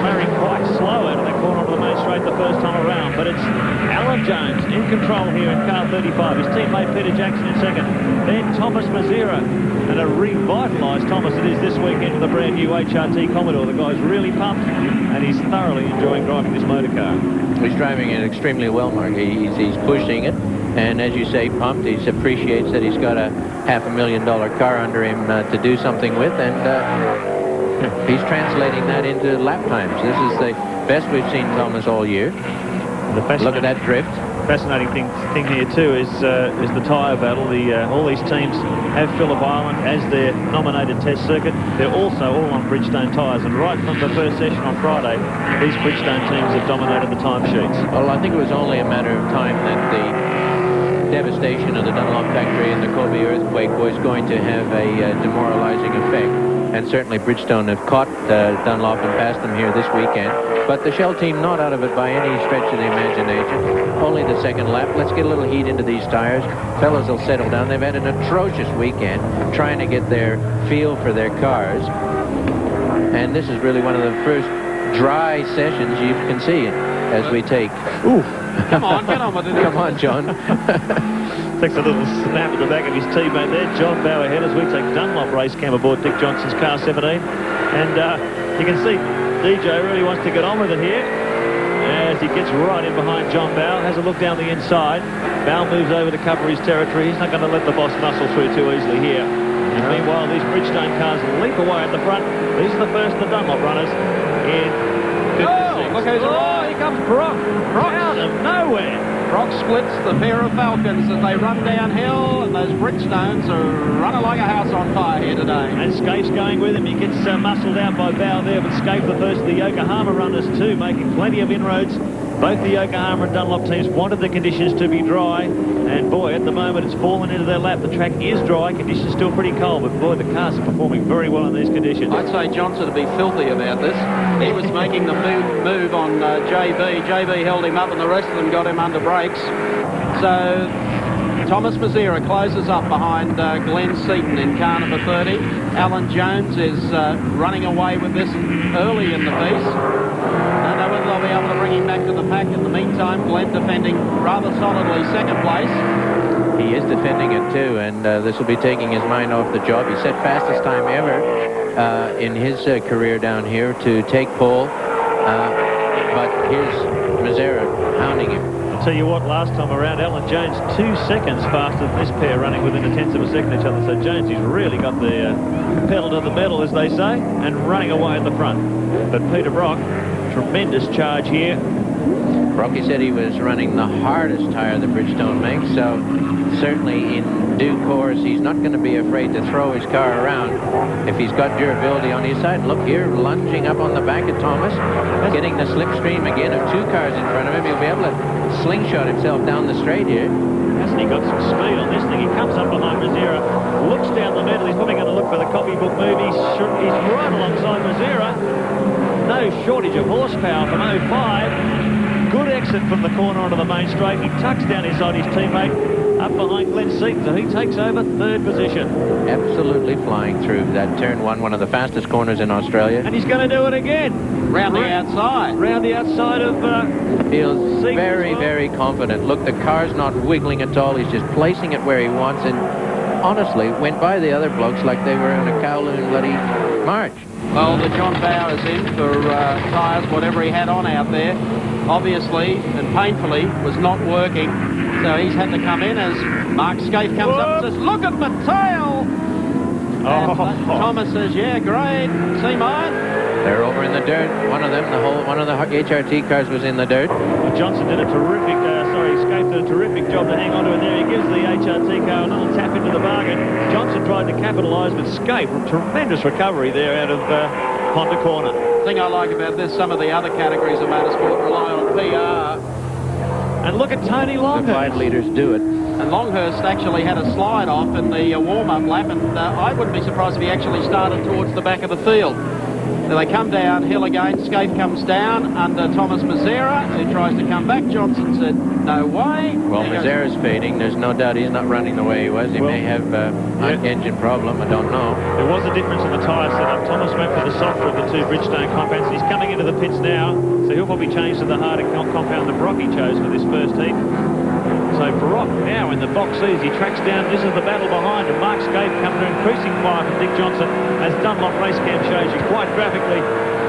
Larry quite slow out of that corner onto the main straight the first time around, but it's Alan Jones in control here in car 35. His teammate Peter Jackson in second. Then Thomas Mazzera, and a revitalised Thomas it is this weekend with the brand new HRT Commodore. The guy's really pumped, and he's thoroughly enjoying driving this motor car. He's driving it extremely well, Mark. He's pushing it, and as you say, pumped. He appreciates that he's got a $500,000 car under him to do something with, and he's translating that into lap times. This is the best we've seen Thomas all year. Look at that drift. Fascinating thing here too is the tyre battle. All these teams have Phillip Island as their nominated test circuit. They're also all on Bridgestone tyres, and right from the first session on Friday, these Bridgestone teams have dominated the timesheets. Well, I think it was only a matter of time that the devastation of the Dunlop factory and the Kobe earthquake was going to have a demoralizing effect. And certainly Bridgestone have caught Dunlop and passed them here this weekend. But the Shell team not out of it by any stretch of the imagination. Only the second lap. Let's get a little heat into these tires. Fellas will settle down. They've had an atrocious weekend trying to get their feel for their cars. And this is really one of the first dry sessions you can see as we take. Ooh. Come on, get on with it. Come on, John. Takes a little snap at the back of his teammate there. John Bow ahead as we take Dunlop race cam aboard Dick Johnson's car 17. And you can see DJ really wants to get on with it here as he gets right in behind John Bow. Has a look down the inside. Bow moves over to cover his territory. He's not going to let the boss muscle through too easily here. And meanwhile, these Bridgestone cars leap away at the front. These are the first of the Dunlop runners in 56. Look who's arrived. Here comes Brock. Brock out of nowhere. Brock splits the pair of Falcons as they run downhill, and those Bridgestones are running like a house on fire here today. And Scaife's going with him. He gets muscled out by Bow there, but Scaife, the first of the Yokohama runners too, making plenty of inroads. Both the Yokohama and Dunlop teams wanted the conditions to be dry, and boy, at the moment it's fallen into their lap. The track is dry, conditions still pretty cold, but boy, the cars are performing very well in these conditions. I'd say Johnson would be filthy about this. He was making the move on JB. JB held him up, and the rest of them got him under brakes. So Thomas Mazzera closes up behind Glenn Seaton in car number 30. Alan Jones is running away with this early in the piece. I don't know whether they'll be able to bring him back to the pack. In the meantime, Glenn defending rather solidly second place. He is defending it too, and this will be taking his mind off the job. He set fastest time ever in his career down here to take pole But here's Mazzara hounding him. I'll tell you what, last time around, Alan Jones 2 seconds faster than this pair, running within a tenth of a second of each other. So Jones has really got the pedal to the metal, as they say, and running away at the front. But Peter Brock, tremendous charge here. Brocky said he was running the hardest tyre that Bridgestone makes, so certainly in due course he's not going to be afraid to throw his car around if he's got durability on his side. Look here, lunging up on the back of Thomas, getting the slipstream again of 2 cars in front of him. He'll be able to slingshot himself down the straight here. Hasn't he got some speed on this thing? He comes up behind Mazzara, looks down the middle. He's probably going to look for the copybook move. He's right alongside Mazzara. No shortage of horsepower from 05. Good exit from the corner onto the main straight. He tucks down inside his teammate up behind Glenn Seaton, so he takes over 3rd position. Absolutely flying through that turn 1, one of the fastest corners in Australia. And he's going to do it again. Round the outside. Round the outside of Feels Seaton very, as well. very confident. Look, the car's not wiggling at all. He's just placing it where he wants, and honestly went by the other blokes like they were in a Kowloon bloody march. Well, the John Bowers in for tyres, whatever he had on out there, obviously and painfully was not working. So he's had to come in as Mark Scaife comes up and says, look at my tail! And Thomas says, yeah, great, see mine? They're over in the dirt. One of them, one of the HRT cars was in the dirt. Well, Johnson did a terrific, Scaife did a terrific job to hang on to it there. He gives the HRT car a little tap into the bargain. Johnson tried to capitalise, but Scaife, tremendous recovery there out of Honda corner. The thing I like about this, some of the other categories of motorsport rely on PR. And look at Tony Longhurst. The 5 leaders do it. And Longhurst actually had a slide off in the warm-up lap, and I wouldn't be surprised if he actually started towards the back of the field. So they come downhill again. Scaife comes down under Thomas Mazzara, who tries to come back. Johnson said, no way. Well, Mazzara's fading. There's no doubt he's not running the way he was. He may have an engine problem. I don't know. There was a difference in the tyre setup. Thomas went for the softer of the 2 Bridgestone compounds. He's coming into the pits now, so he'll probably change to the harder compound that Brocky chose for this first heat. So Brock now in the box sees he tracks down. This is the battle behind, and Mark Scaife comes to increasing fire from Dick Johnson as Dunlop Race Cam shows you quite graphically.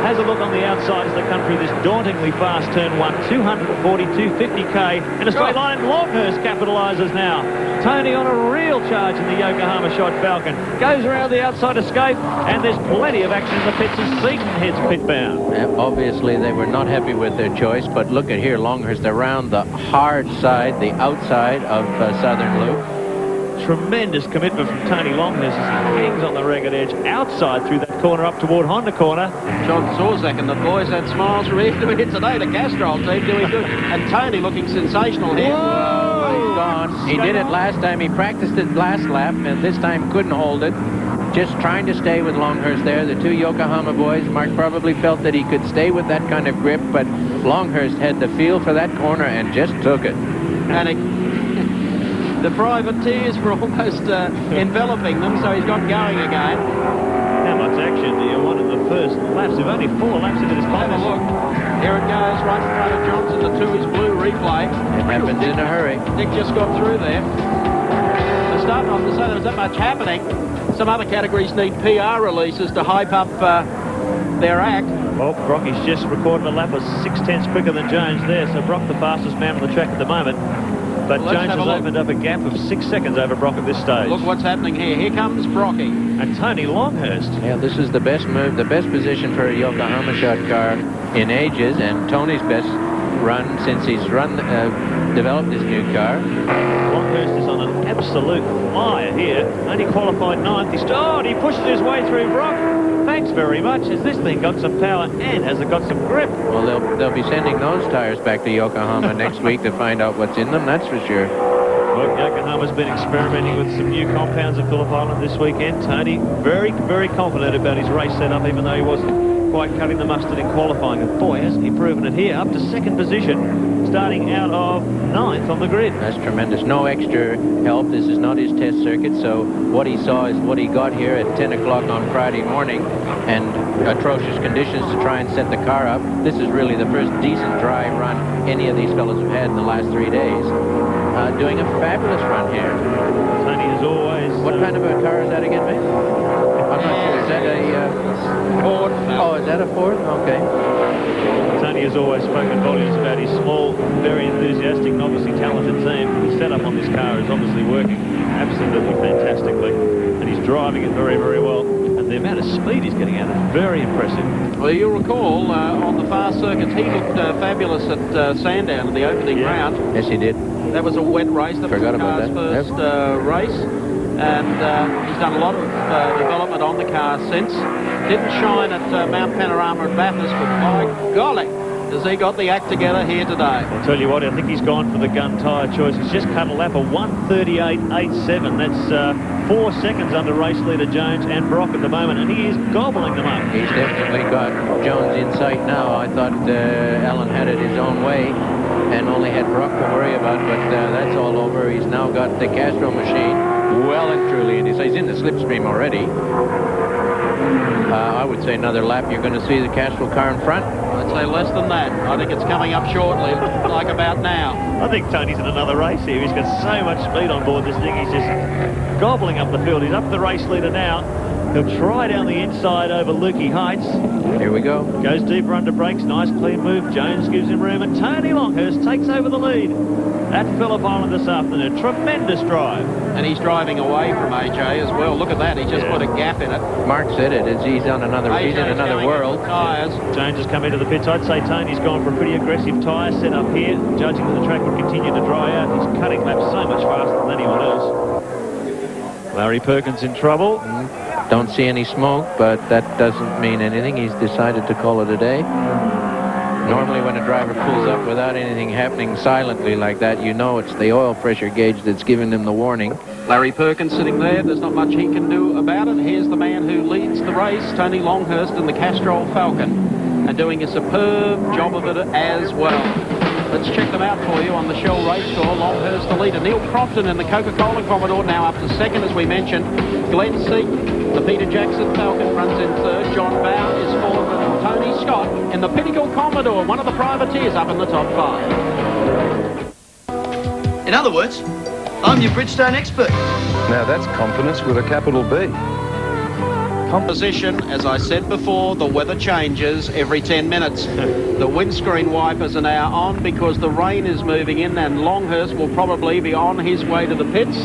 Has a look on the outside of the country, this dauntingly fast turn 1, 240, 250k, and a straight line. Longhurst capitalises now. Tony on a real charge in the Yokohama shot Falcon. Goes around the outside of Scaife, and there's plenty of action in the pits as Seaton heads pitbound. Obviously, they were not happy with their choice, but look at here, Longhurst around the hard side, the outside of Southern Loop. Tremendous commitment from Tony Longhurst as he hangs on the ragged edge outside through that corner up toward Honda corner. John Sorzak and the boys had smiles from ear to ear today. The Castrol team doing good. And Tony looking sensational here. Whoa, he's gone. He did it last time. He practiced it last lap, and this time couldn't hold it. Just trying to stay with Longhurst there. The 2 Yokohama boys, Mark probably felt that he could stay with that kind of grip, but Longhurst had the feel for that corner and just took it. And the privateers were almost enveloping them, so he's got going again. How much action do you want in the first laps? We've only 4 laps into this Have a look. Here it goes, right in front of Johnson. The 2 is blue replay. It happens in a hurry. Dick just got through there. So starting off to say there was that much happening. Some other categories need PR releases to hype up their act. Well, Brocky's just recorded a lap of 6/10 quicker than Jones there, so Brock the fastest man on the track at the moment. But Well, Jones has opened up a gap of 6 seconds over Brock at this stage. Look what's happening here. Here comes Brocky. And Tony Longhurst. Yeah, this is the best move, the best position for a Yokohama shot car in ages, and Tony's best run since he's developed this new car. Longhurst is on an absolute fire here. Only qualified 9th. He pushes his way through Brock. Thanks very much. Has this thing got some power and has it got some grip? Well, they'll be sending those tires back to Yokohama next week to find out what's in them, that's for sure. Well, Yokohama's been experimenting with some new compounds at Phillip Island this weekend. Tony, very, very confident about his race setup, even though he wasn't quite cutting the mustard in qualifying. And boy, hasn't he proven it here. Up to 2nd position, starting out of 9th on the grid. That's tremendous. No extra help. This is not his test circuit, so what he saw is what he got here at 10 o'clock on Friday morning, and atrocious conditions to try and set the car up. This is really the first decent dry run any of these fellows have had in the last 3 days. Doing a fabulous run here. Tony is always... What kind of a car is that again, mate? I'm not sure. Is that a Ford. Oh, is that a Ford? Okay. Tony has always spoken volumes about his small, very enthusiastic and obviously talented team. The setup on this car is obviously working absolutely fantastically, and he's driving it very, very well. And the amount of speed he's getting out is very impressive. Well, you'll recall on the fast circuit, he looked fabulous at Sandown in the opening round. Yes, he did. That was a wet race. That Forgot was the about car's that. first race. And he's done a lot of development on the car since. Didn't shine at Mount Panorama at Bathurst, but by golly, has he got the act together here today. I'll tell you what, I think he's gone for the gun tyre choice. He's just cut a lap of 1:38.87. That's 4 seconds under race leader Jones and Brock at the moment, and he is gobbling them up. He's definitely got Jones in sight now. I thought Alan had it his own way and only had Brock to worry about, but that's all over. He's now got the Castro machine well and truly in his. He's in the slipstream already. I would say another lap. You're going to see the Castro car in front. I'd say less than that. I think it's coming up shortly, like about now. I think Tony's in another race here. He's got so much speed on board this thing. He's just gobbling up the field. He's up the race leader now. He'll try down the inside over Lukey Heights. Here we go. Goes deeper under brakes. Nice clean move. Jones gives him room, and Tony Longhurst takes over the lead at Phillip Island this afternoon. Tremendous drive. And he's driving away from AJ as well. Look at that. He just put a gap in it. Mark said it. He's on another. He's in another world. Tyres. Jones has come into the pits. I'd say Tony's gone for a pretty aggressive tyre set up here. Judging that the track would continue to dry out, he's cutting laps so much faster than anyone else. Larry Perkins in trouble. Don't see any smoke, but that doesn't mean anything. He's decided to call it a day. Normally when a driver pulls up without anything happening silently like that, you know it's the oil pressure gauge that's giving him the warning. Larry Perkins sitting there. There's not much he can do about it. Here's the man who leads the race, Tony Longhurst in the Castrol Falcon, and doing a superb job of it as well. Let's check them out for you on the Shell Race Tour. Longhurst the leader. Neil Crofton in the Coca-Cola Commodore now up to second, as we mentioned. Glenn Seaton, the Peter Jackson Falcon, runs in third. John Bow is fourth, and Tony Scott in the Pinnacle Commodore, one of the privateers, up in the top five. In other words, I'm your Bridgestone expert. Now that's confidence with a capital B. Composition, as I said before, the weather changes every 10 minutes. The windscreen wipers are now on because the rain is moving in, and Longhurst will probably be on his way to the pits.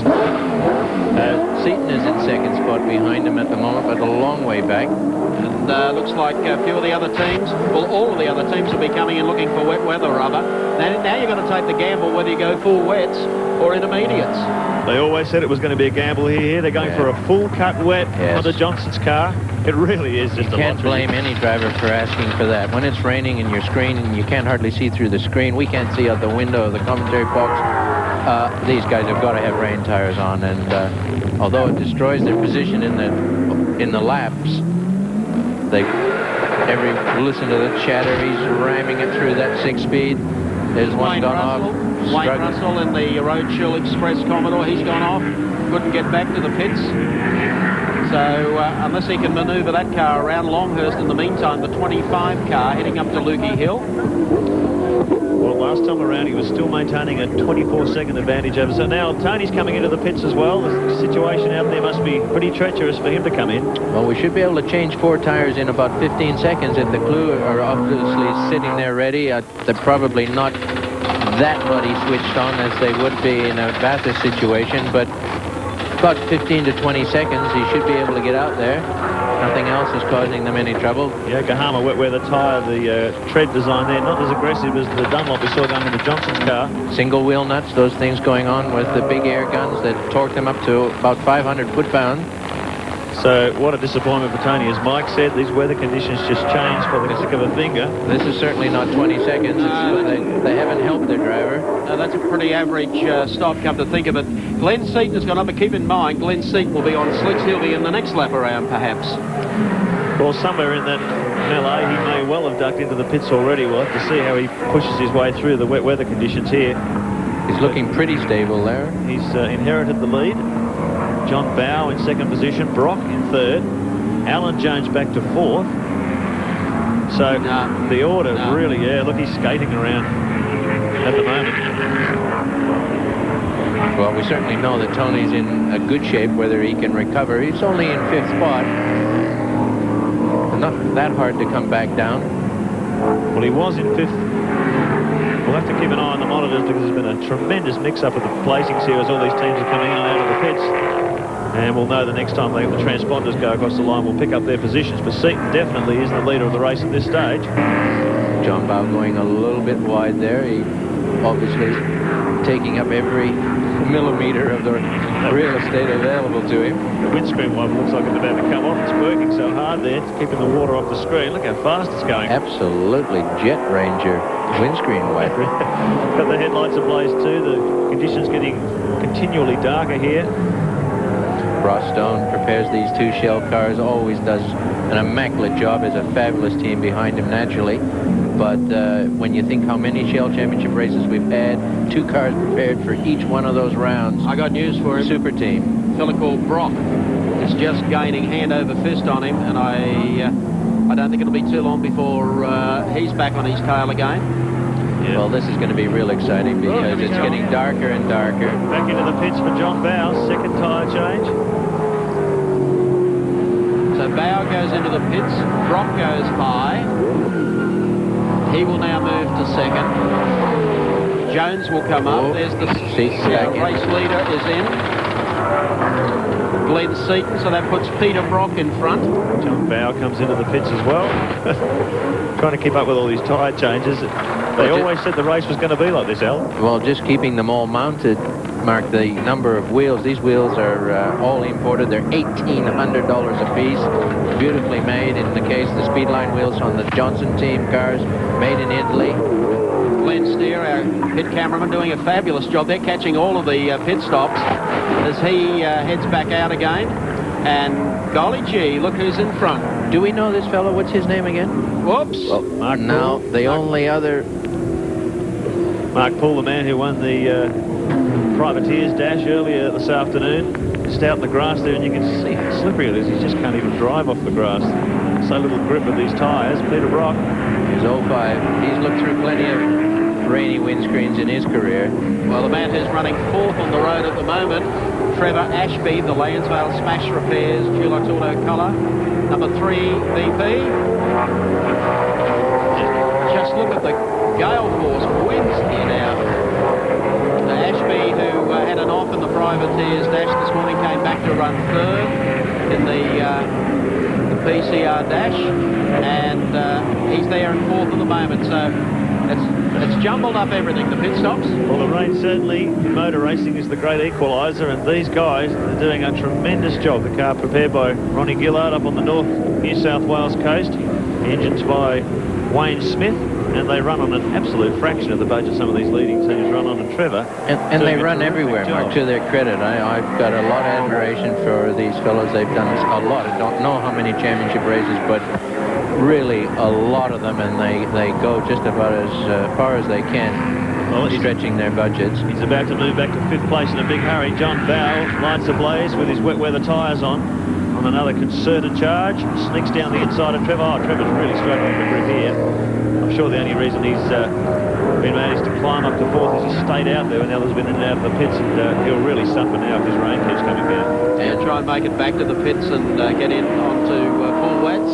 Seaton is in second spot behind him at the moment, but a long way back. And looks like a few of the other teams, well, all of the other teams will be coming in looking for wet weather rubber. Now you're going to take the gamble whether you go full wets or intermediates. They always said it was going to be a gamble here. They're going for a full cut wet on the Johnson's car. It really is just a lottery. You can't blame any driver for asking for that. When it's raining and you're screening, you can't hardly see through the screen. We can't see out the window of the commentary box. These guys have got to have rain tires on, and although it destroys their position in the laps, listen to the chatter. He's ramming it through that 6-speed. There's one gone off. Wayne Russell in the Roadshield Express Commodore, he's gone off. Couldn't get back to the pits. So unless he can manoeuvre that car around, Longhurst in the meantime, the 25 car heading up to Lukey Hill. Well, last time around he was still maintaining a 24-second advantage over. So now Tony's coming into the pits as well. The situation out there must be pretty treacherous for him to come in. Well, we should be able to change 4 tires in about 15 seconds if the Clue are obviously sitting there ready. They're probably not that muddy switched on as they would be in a Bathurst situation, but about 15 to 20 seconds he should be able to get out there. Nothing else is causing them any trouble. Yokohama wet weather tyre, the tread design there, not as aggressive as the Dunlop we saw going into Johnson's car. Single wheel nuts, those things going on with the big air guns that torque them up to about 500 foot-pound. So what a disappointment for Tony. As Mike said, these weather conditions just changed for the click of a finger. This is certainly not 20 seconds. They haven't helped their driver. That's a pretty average stop, come to think of it. Glenn Seaton has gone up, but keep in mind, Glenn Seaton will be on slicks. He'll be in the next lap around, perhaps. Well, somewhere in that melee, he may well have ducked into the pits already. We'll have to see how he pushes his way through the wet weather conditions here. He's looking pretty stable there. He's inherited the lead. John Bow in second position, Brock in third, Alan Jones back to fourth. So the order really, look, he's skating around at the moment. Well, we certainly know that Tony's in a good shape, whether he can recover. He's only in 5th spot. not that hard to come back down. Well, he was in 5th. We'll have to keep an eye on the monitors because there's been a tremendous mix-up of the placings here as all these teams are coming in and out of the pits. And we'll know the next time the transponders go across the line, we'll pick up their positions. But Seaton definitely is the leader of the race at this stage. John Bow going a little bit wide there. He obviously taking up every millimetre of the real estate available to him. The windscreen one looks like it's about to come off. It's working so hard there. It's keeping the water off the screen. Look how fast it's going. Absolutely Jet Ranger windscreen wiper. Got the headlights ablaze too. The conditions getting continually darker here. Ross Stone prepares these 2 shell cars, always does an immaculate job. There's a fabulous team behind him naturally. But when you think how many Shell Championship races we've had, 2 cars prepared for each one of those rounds. I got news for him. Super team. Phillip Brock is just gaining hand over fist on him, and I don't think it'll be too long before he's back on his tail again. Yeah. Well, this is going to be real exciting because it's getting darker and darker. Back into the pits for John Bow, second tyre change. So Bow goes into the pits, Brock goes high. He will now move to second. Jones will come up. There's the race leader is in. Glenn Seaton, so that puts Peter Brock in front. John Bow comes into the pits as well. Trying to keep up with all these tyre changes. They always said the race was going to be like this, Al. Well, just keeping them all mounted, Mark, the number of wheels. These wheels are all imported. They're $1,800 a piece. Beautifully made. In the case of the Speedline wheels on the Johnson team cars, made in Italy. Glenn Steer, our pit cameraman, doing a fabulous job. They're catching all of the pit stops as he heads back out again. And golly gee, look who's in front. Do we know this fellow? What's his name again? Whoops. Well, now, the only other... Mark Poole, the man who won the Privateers Dash earlier this afternoon, just out in the grass there, and you can see how slippery it is. He just can't even drive off the grass. So little grip with these tyres. Peter Brock. He's 05. He's looked through plenty of rainy windscreens in his career. Well, the man who's running 4th on the road at the moment, Trevor Ashby, the Lansvale Smash Repairs, Dulux Auto Colour, number 3 VP. Just look at the gale force winds here now. Ashby, who had an off in the Privateers Dash this morning, came back to run 3rd in the PCR Dash, and he's there in 4th at the moment. So it's jumbled up everything, the pit stops. Well, the rain certainly in motor racing is the great equaliser, and these guys are doing a tremendous job. The car prepared by Ronnie Gillard up on the North New South Wales coast. Engines by Wayne Smith, and they run on an absolute fraction of the budget some of these leading teams run on. And Trevor, and they run everywhere, Mark, to their credit. I've got a lot of admiration for these fellows. They've done a lot. I don't know how many championship races, but really a lot of them, and they go just about as far as they can, stretching their budgets. He's about to move back to 5th place in a big hurry. John Bow lights ablaze with his wet weather tyres on another concerted charge. Sneaks down the inside of Trevor. Oh, Trevor's really struggling for grip here. I'm sure the only reason he's been managed to climb up to 4th is he stayed out there when the others been in and out of the pits, and he'll really suffer now if his rain keeps coming down. And try and make it back to the pits and get in onto full wets.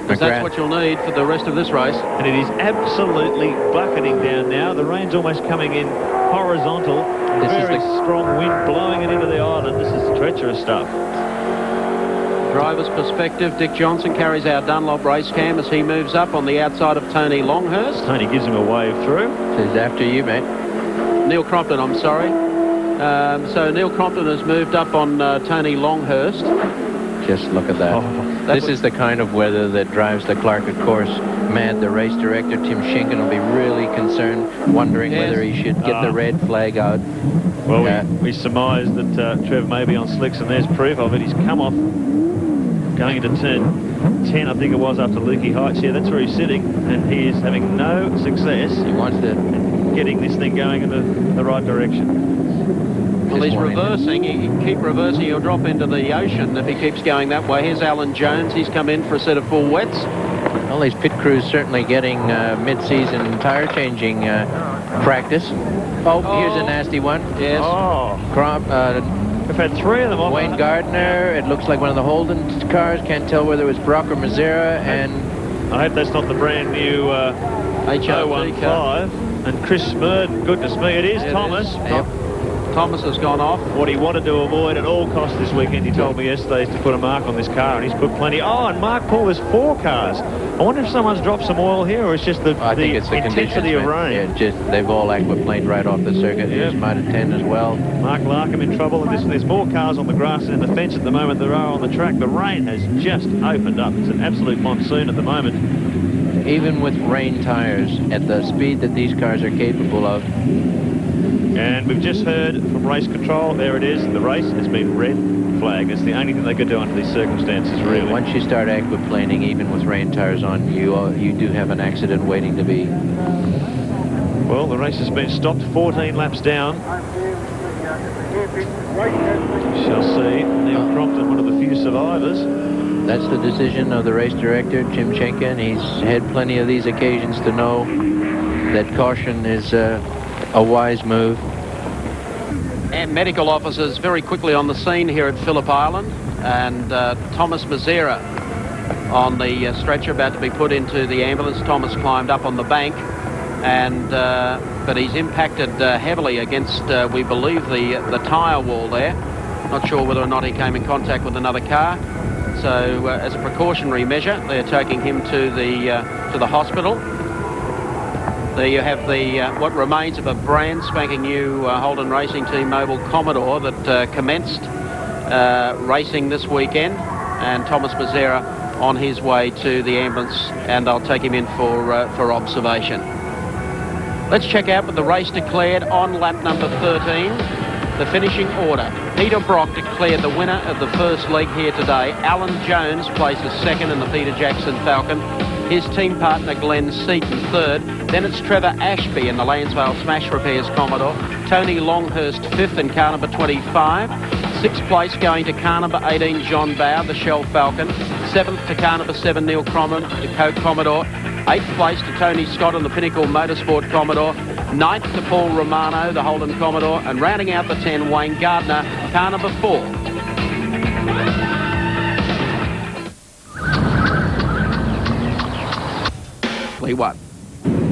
Because that's what you'll need for the rest of this race. And it is absolutely bucketing down now. The rain's almost coming in horizontal. Very strong wind blowing it into the island. This is treacherous stuff. Driver's perspective, Dick Johnson carries our Dunlop race cam as he moves up on the outside of Tony Longhurst. Tony gives him a wave through. Says after you, mate. Neil Crompton, I'm sorry. So Neil Crompton has moved up on Tony Longhurst. Just look at that. This is the kind of weather that drives the Clark course mad. The race director, Tim Schinken, will be really concerned, wondering whether he should get the red flag out. Well, we surmise that Trev may be on slicks, and there's proof of it. He's come off going into turn 10, I think it was, after Lukey Heights. Yeah, that's where he's sitting, and he is having no success. He wants to getting this thing going in the right direction. Well, he's reversing. He can keep reversing. He'll drop into the ocean if he keeps going that way. Here's Alan Jones. He's come in for a set of full wets. Well, these pit crews certainly getting mid-season tire changing practice. Oh, here's a nasty one. Yes. We've had 3 of them on. Wayne Gardner, it looks like one of the Holden cars. Can't tell whether it was Brock or Mazera. And I hope that's not the brand new HRV car. 015. And Chris Smurd, goodness me, it is Thomas. Yep. Thomas has gone off. What he wanted to avoid at all costs this weekend, he told me yesterday, is to put a mark on this car, and he's put plenty. Oh, and Mark Paul, there's 4 cars. I wonder if someone's dropped some oil here, or it's just the intensity of rain. Yeah, just they've all aquaplaned right off the circuit. Here's Mitre 10 as well. Mark Larkham in trouble, and there's more cars on the grass and the fence at the moment than there are on the track. The rain has just opened up. It's an absolute monsoon at the moment. Even with rain tires, at the speed that these cars are capable of. And we've just heard from race control, there it is, the race has been red flag. It's the only thing they could do under these circumstances, really. Once you start aquaplaning, even with rain tires on, you do have an accident waiting to be. Well, the race has been stopped 14 laps down. Shall see. Neil Crompton, one of the few survivors. That's the decision of the race director, Jim Schenker, and he's had plenty of these occasions to know that caution is a wise move. And medical officers very quickly on the scene here at Phillip Island, and Thomas Mazera on the stretcher about to be put into the ambulance. Thomas climbed up on the bank, and but he's impacted heavily against, we believe, the tyre wall there. Not sure whether or not he came in contact with another car. So as a precautionary measure, they're taking him to the hospital. There you have the what remains of a brand spanking new Holden Racing Team Mobile Commodore that commenced racing this weekend, and Thomas Mazera on his way to the ambulance, and they'll take him in for observation. Let's check out with the race declared on lap number 13. The finishing order. Peter Brock declared the winner of the first leg here today. Alan Jones places second in the Peter Jackson Falcon. His team partner Glenn Seaton third. Then it's Trevor Ashby in the Lansvale Smash Repairs Commodore. Tony Longhurst fifth in car number 25. Sixth place going to car number 18 John Bow, the Shell Falcon. Seventh to car number 7 Neil Crompton, the Coke Commodore. Eighth place to Tony Scott on the Pinnacle Motorsport Commodore. Ninth to Paul Romano, the Holden Commodore. And rounding out the 10, Wayne Gardner, car number 4. Lee 1.